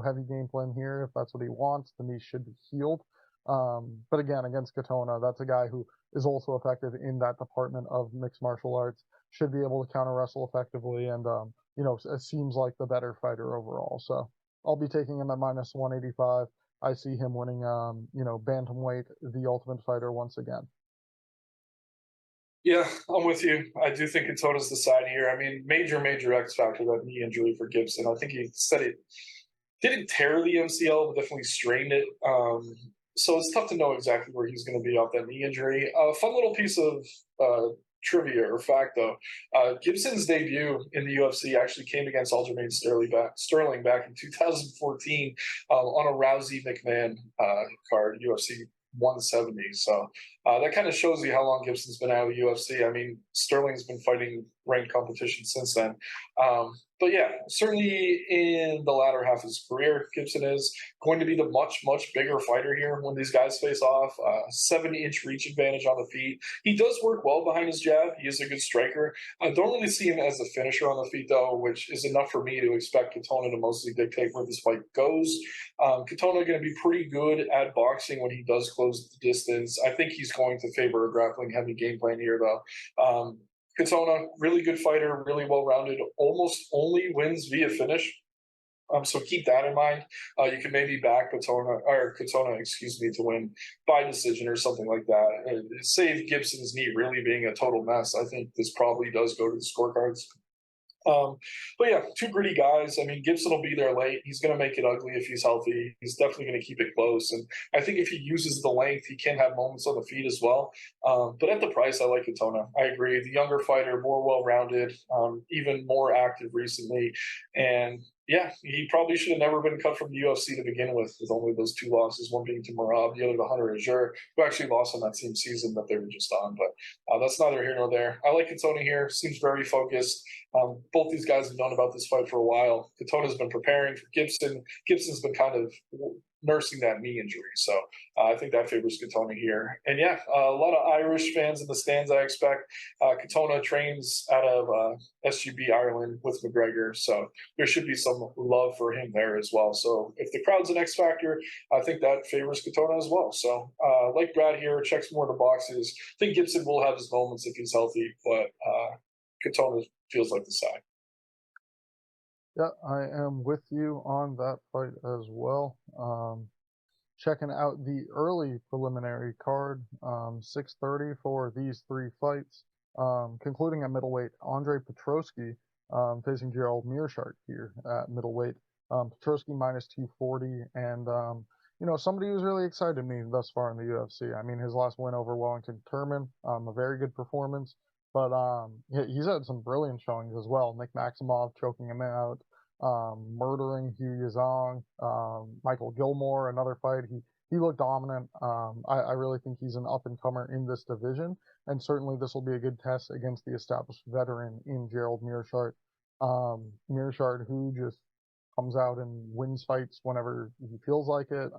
heavy game plan here if that's what he wants. The knee should be healed. But again, against Katona, that's a guy who is also effective in that department of mixed martial arts. Should be able to counter wrestle effectively, and it seems like the better fighter overall. So I'll be taking him at minus 185. I see him winning, bantamweight, the Ultimate Fighter once again. Yeah, I'm with you. I do think Katona's the side here. I mean, major X factor, that knee injury for Gibson. I think he said it didn't tear the MCL, but definitely strained it. So it's tough to know exactly where he's going to be off that knee injury. Fun little piece of trivia or fact, though. Gibson's debut in the UFC actually came against Aljamain Sterling back in 2014 on a Rousey McMahon card, UFC 170. So that kind of shows you how long Gibson's been out of the UFC. I mean, Sterling's been fighting ranked competition since then. But yeah, certainly in the latter half of his career, Gibson is going to be the much bigger fighter here when these guys face off. 7-inch reach advantage on the feet. He does work well behind his jab. He is a good striker. I don't really see him as a finisher on the feet, though, which is enough for me to expect Katona to mostly dictate where this fight goes. Katona going to be pretty good at boxing when he does close the distance. I think he's going to favor a grappling heavy game plan here, though. Katona, really good fighter, really well rounded, almost only wins via finish. So keep that in mind. You can maybe back Katona, to win by decision or something like that. Save Gibson's knee really being a total mess. I think this probably does go to the scorecards. But yeah, two gritty guys. I mean, Gibson will be there late. He's going to make it ugly if he's healthy. He's definitely going to keep it close. And I think if he uses the length, he can have moments on the feet as well. But at the price, I like Katona. I agree. The younger fighter, more well-rounded, even more active recently. And yeah, he probably should have never been cut from the UFC to begin with only those 2 losses, one being to Merab, the other to Hunter Azure, who actually lost on that same season that they were just on. But that's neither here nor there. I like Katona here. Seems very focused. Both these guys have known about this fight for a while. Katona's been preparing for Gibson. Gibson's been kind of nursing that knee injury. So I think that favors Katona here. And yeah, a lot of Irish fans in the stands, I expect. Katona trains out of SGB Ireland with McGregor. So there should be some love for him there as well. So if the crowd's an X factor, I think that favors Katona as well. So like Brad here, checks more of the boxes. I think Gibson will have his moments if he's healthy, but Katona feels like the side. Yeah, I am with you on that fight as well. Checking out the early preliminary card, 6:30 for these 3 fights. Concluding at middleweight, Andre Petroski facing Gerald Meerschaert here at middleweight. Petroski minus 240, and somebody who's really excited me thus far in the UFC. I mean, his last win over Wellington Turman, a very good performance. But he's had some brilliant showings as well. Nick Maximov choking him out, murdering Hugh Yazong, Michael Gilmore, another fight. He looked dominant. I really think he's an up-and-comer in this division, and certainly this will be a good test against the established veteran in Gerald Meerschaert. Meerschaert, who just comes out and wins fights whenever he feels like it.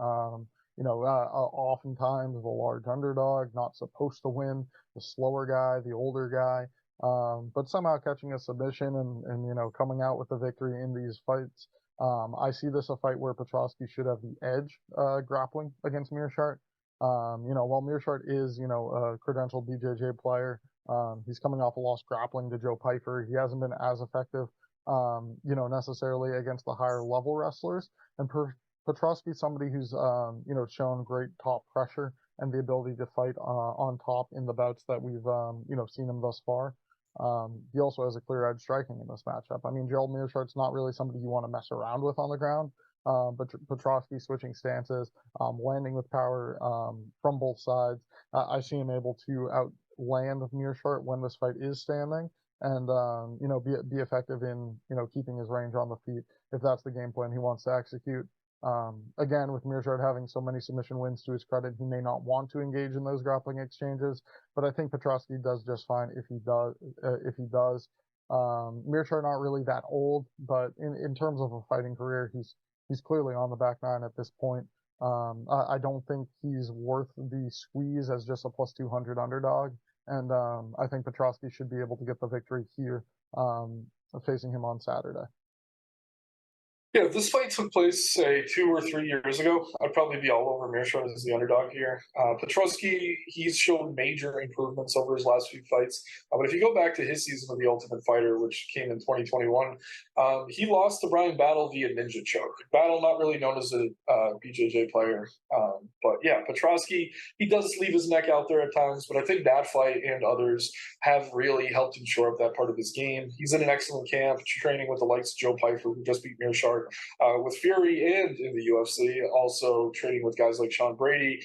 Oftentimes the large underdog, not supposed to win, the slower guy, the older guy, but somehow catching a submission and coming out with a victory in these fights. I see this a fight where Petroski should have the edge grappling against Meerschaert. While Meerschaert is a credentialed BJJ player, He's coming off a loss grappling to Joe Pyfer. He hasn't been as effective, necessarily against the higher level wrestlers. And Petrosky's somebody who's, shown great top pressure and the ability to fight on top in the bouts that we've, seen him thus far. He also has a clear edge striking in this matchup. I mean, Gerald Meerschaert's not really somebody you want to mess around with on the ground. But Petrosky switching stances, landing with power from both sides. I see him able to outland Meerschaert when this fight is standing, and be effective in keeping his range on the feet if that's the game plan he wants to execute. Again, with Meerschaert having so many submission wins to his credit, he may not want to engage in those grappling exchanges, but I think Petrosky does just fine if he does. Meerschaert not really that old, but in terms of a fighting career, he's clearly on the back nine at this point. I don't think he's worth the squeeze as just a plus 200 underdog, and I think Petrosky should be able to get the victory here, facing him on Saturday. Yeah, if this fight took place, say, 2 or 3 years ago, I'd probably be all over Meerschaert as the underdog here. Petrosky, he's shown major improvements over his last few fights. But if you go back to his season of The Ultimate Fighter, which came in 2021, he lost to Brian Battle via ninja choke. Battle, not really known as a BJJ player. But yeah, Petrosky, he does leave his neck out there at times, but I think that fight and others have really helped him shore up that part of his game. He's in an excellent camp, training with the likes of Joe Pyfer, who just beat Meerschaert, with Fury, and in the UFC, also training with guys like Sean Brady.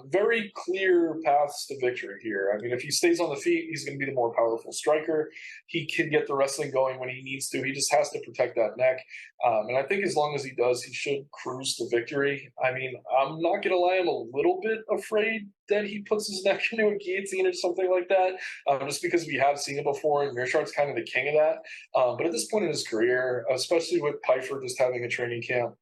Very clear paths to victory here. I mean, if he stays on the feet, he's going to be the more powerful striker. He can get the wrestling going when he needs to. He just has to protect that neck. And I think as long as he does, he should cruise to victory. I mean, I'm not going to lie, I'm a little bit afraid that he puts his neck into a guillotine or something like that, just because we have seen it before, and Meerschaert's kind of the king of that. But at this point in his career, especially with Pyfer just having a training camp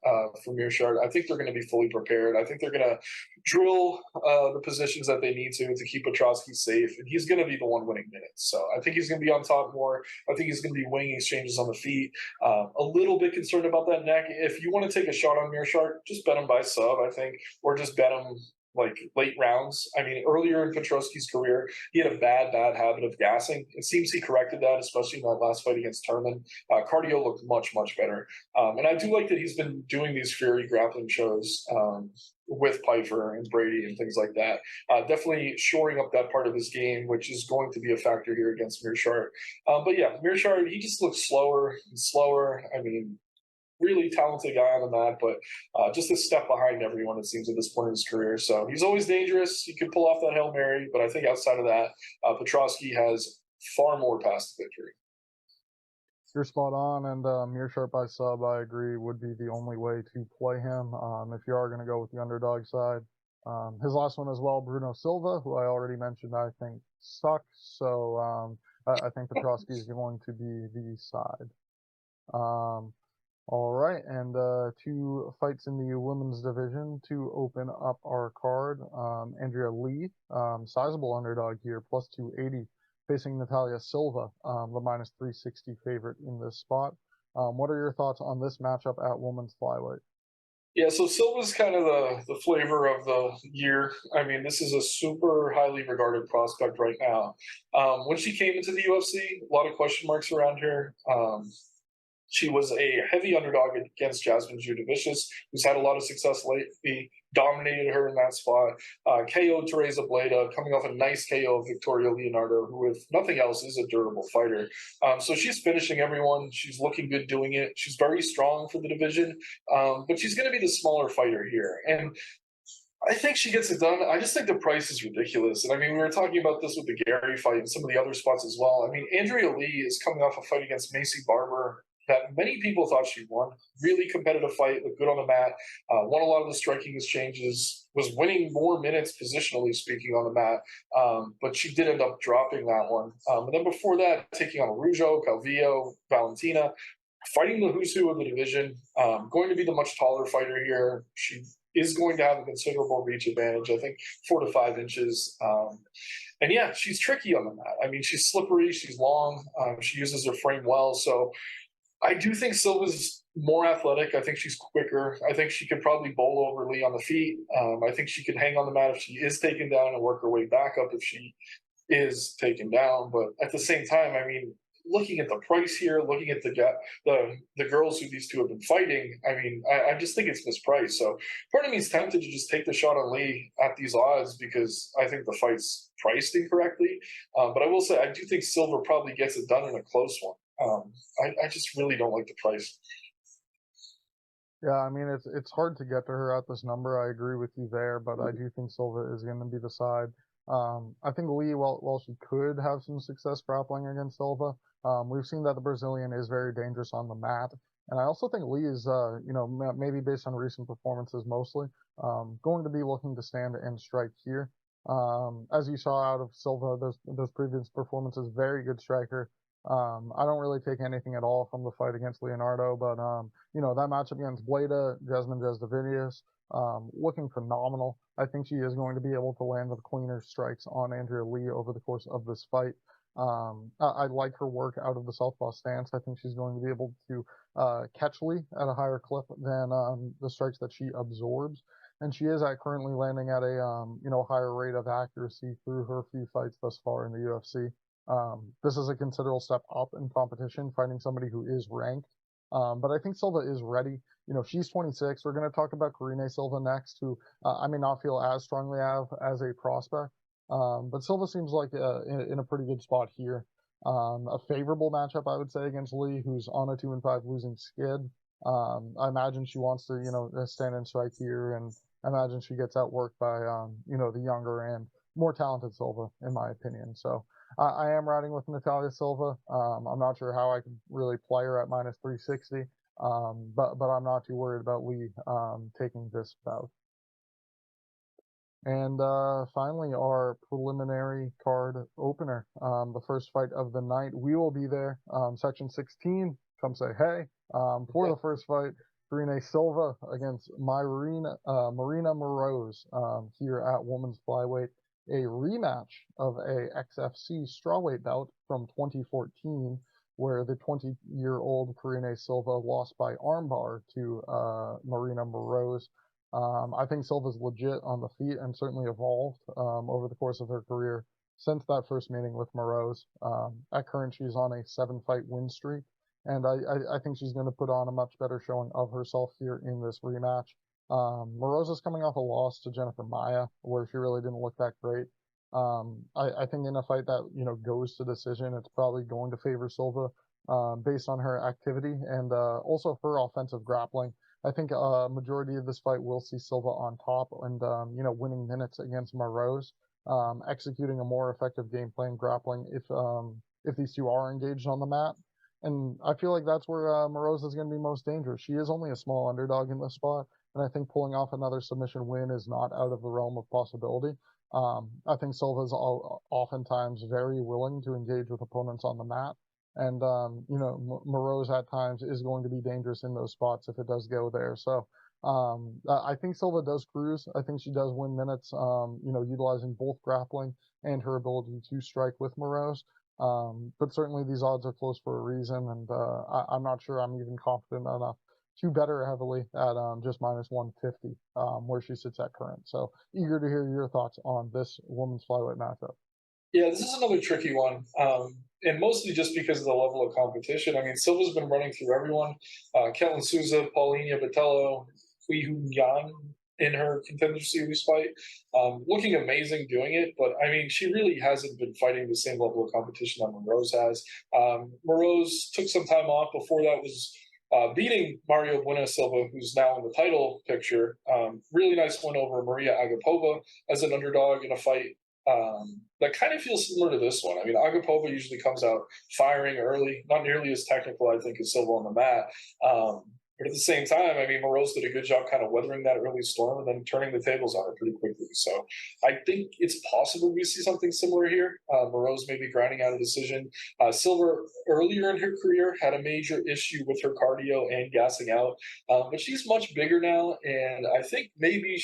for Meerschaert, I think they're going to be fully prepared. I think they're going to drill the positions that they need to keep Petrosky safe, and he's going to be the one winning minutes. So I think he's going to be on top more. I think he's going to be winning exchanges on the feet. A little bit concerned about that neck. If you want to take a shot on Meerschaert, just bet him by sub, I think, or just bet him like late rounds. I mean, earlier in Petrosky's career, he had a bad habit of gassing. It seems he corrected that, especially in that last fight against Turman. Cardio looked much, much better. And I do like that he's been doing these Fury grappling shows with Pyfer and Brady and things like that. Definitely shoring up that part of his game, which is going to be a factor here against Meerschaert. But yeah, Meerschaert, he just looks slower and slower. I mean, really talented guy on the mat, but just a step behind everyone, it seems, at this point in his career. So he's always dangerous. He could pull off that Hail Mary, but I think outside of that, Petrosky has far more past victory. You're spot on, and Meerschaert by sub, I agree, would be the only way to play him if you are going to go with the underdog side. His last one as well, Bruno Silva, who I already mentioned, I think sucks. So I think Petrosky is going to be the side. All right, and 2 fights in the women's division to open up our card. Andrea Lee, sizable underdog here, plus 280, facing Natalia Silva, the minus 360 favorite in this spot. What are your thoughts on this matchup at women's flyweight? Yeah, so Silva's kind of the flavor of the year. I mean, this is a super highly regarded prospect right now. When she came into the UFC, a lot of question marks around her. She was a heavy underdog against Jasmine Judavicius, who's had a lot of success lately, dominated her in that spot. KO Teresa Bleda, coming off a nice KO of Victoria Leonardo, who, if nothing else, is a durable fighter. So she's finishing everyone. She's looking good doing it. She's very strong for the division, but she's going to be the smaller fighter here. And I think she gets it done. I just think the price is ridiculous. And I mean, we were talking about this with the Gary fight and some of the other spots as well. I mean, Andrea Lee is coming off a fight against Macy Barber that many people thought she won. Really competitive fight, looked good on the mat, won a lot of the striking exchanges, was winning more minutes positionally speaking on the mat, but she did end up dropping that one. And then before that, taking on Arujo, Calvillo, Valentina, fighting the who's who of the division, going to be the much taller fighter here. She is going to have a considerable reach advantage, I think 4 to 5 inches. And yeah, she's tricky on the mat. I mean, she's slippery, she's long, she uses her frame well. So I do think Silva's more athletic. I think she's quicker. I think she could probably bowl over Lee on the feet. I think she could hang on the mat if she is taken down and work her way back up if she is taken down. But at the same time, I mean, looking at the price here, looking at the girls who these two have been fighting, I mean, I just think it's mispriced. So part of me is tempted to just take the shot on Lee at these odds because I think the fight's priced incorrectly. But I will say I do think Silver probably gets it done in a close one. I just really don't like the price. Yeah, I mean it's hard to get to her at this number. I agree with you there, but I do think Silva is going to be the side. I think Lee, while she could have some success grappling against Silva, we've seen that the Brazilian is very dangerous on the mat, and I also think Lee is, maybe based on recent performances mostly, going to be looking to stand and strike here. As you saw out of Silva, those previous performances, very good striker. I don't really take anything at all from the fight against Leonardo, but that matchup against Bleda, Jasmine Jasdavidius, looking phenomenal. I think she is going to be able to land the cleaner strikes on Andrea Lee over the course of this fight. I like her work out of the southpaw stance. I think she's going to be able to catch Lee at a higher clip than the strikes that she absorbs. And she is currently landing at a higher rate of accuracy through her few fights thus far in the UFC. This is a considerable step up in competition, finding somebody who is ranked. But I think Silva is ready. She's 26. We're going to talk about Karine Silva next, who I may not feel as strongly of as a prospect. But Silva seems like in a pretty good spot here. A favorable matchup, I would say, against Lee, who's on a 2-5 losing skid. I imagine she wants to, stand and strike here, and I imagine she gets outworked by, the younger and more talented Silva, in my opinion. So I am riding with Natalia Silva. I'm not sure how I could really play her at minus 360, but I'm not too worried about Lee taking this bout. And finally, our preliminary card opener, the first fight of the night. We will be there. Section 16, come say hey. For the first fight, Karine Silva against Marina Moroz here at women's flyweight. A rematch of a XFC strawweight bout from 2014, where the 20-year-old Karine Silva lost by armbar to Marina Moroz. I think Silva's legit on the feet and certainly evolved over the course of her career since that first meeting with Moroz. At current, she's on a 7-fight win streak, and I think she's going to put on a much better showing of herself here in this rematch. Moroz is coming off a loss to Jennifer Maia, where she really didn't look that great. I think in a fight that goes to decision, it's probably going to favor Silva based on her activity and also her offensive grappling. I think a majority of this fight will see Silva on top and winning minutes against Moroz, executing a more effective game plan grappling if these two are engaged on the mat. And I feel like that's where Moroz is going to be most dangerous. She is only a small underdog in this spot, and I think pulling off another submission win is not out of the realm of possibility. I think Silva is oftentimes very willing to engage with opponents on the mat, and Moroz at times is going to be dangerous in those spots if it does go there. So I think Silva does cruise. I think she does win minutes, utilizing both grappling and her ability to strike with Moroz. But certainly these odds are close for a reason, and I'm not sure I'm even confident enough to bet her heavily at just minus 150, where she sits at current. So eager to hear your thoughts on this women's flyweight matchup. Yeah, this is another tricky one, and mostly just because of the level of competition. I mean, Silva's been running through everyone: Kelvin Souza, Paulina Botello, Hui Hun Yan in her contender series fight, looking amazing doing it. But I mean, she really hasn't been fighting the same level of competition that Moroz has. Moroz took some time off. Before that was beating Mario Buena Silva, who's now in the title picture. Really nice win over Maria Agapova as an underdog in a fight that kind of feels similar to this one. I mean, Agapova usually comes out firing early, not nearly as technical, I think, as Silva on the mat. But at the same time, I mean, Moroz did a good job kind of weathering that early storm and then turning the tables on her pretty quickly. So I think it's possible we see something similar here. Moroz may be grinding out a decision. Silva, earlier in her career, had a major issue with her cardio and gassing out. But she's much bigger now, and I think maybe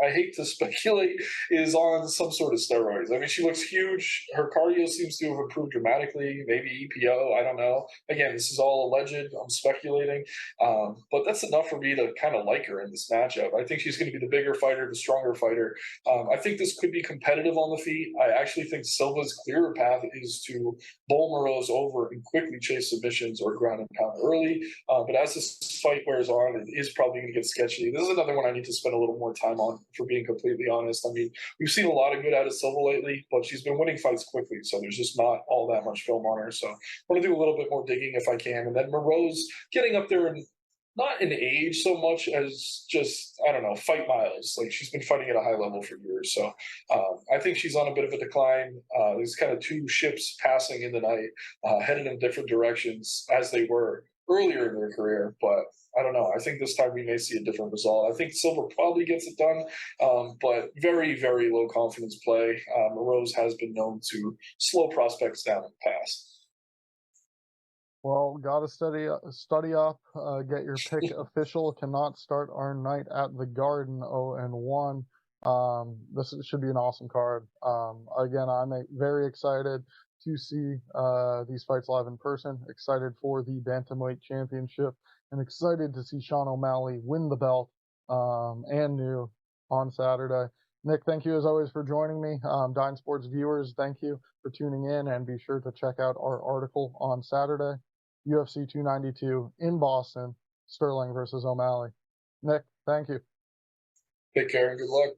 I hate to speculate, is on some sort of steroids. I mean, she looks huge. Her cardio seems to have improved dramatically. Maybe EPO. I don't know. Again, this is all alleged. I'm speculating, but that's enough for me to kind of like her in this matchup. I think she's going to be the bigger fighter, the stronger fighter. I think this could be competitive on the feet. I actually think Silva's clearer path is to bowl Marro's over and quickly chase submissions or ground and pound early. But as this fight wears on, it is probably going to get sketchy. This is another one I need to spend a little more time on, for being completely honest. I mean, we've seen a lot of good out of Silva lately, but she's been winning fights quickly, so there's just not all that much film on her. So I want to do a little bit more digging if I can. And then Marro's getting up there and not in age so much as just, I don't know, fight miles. Like, she's been fighting at a high level for years. So I think she's on a bit of a decline. There's kind of two ships passing in the night, headed in different directions as they were earlier in their career. But I don't know. I think this time we may see a different result. I think Silva probably gets it done, but very, very low confidence play. Marro's has been known to slow prospects down in the past. Well, gotta study up, get your pick official. Cannot start our night at the Garden 0-1. Should be an awesome card. Again, I'm very excited to see these fights live in person. Excited for the bantamweight championship, and excited to see Sean O'Malley win the belt and new on Saturday. Nick, thank you as always for joining me. Dine Sports viewers, thank you for tuning in, and be sure to check out our article on Saturday. UFC 292 in Boston, Sterling versus O'Malley. Nick, thank you. Take care and good luck.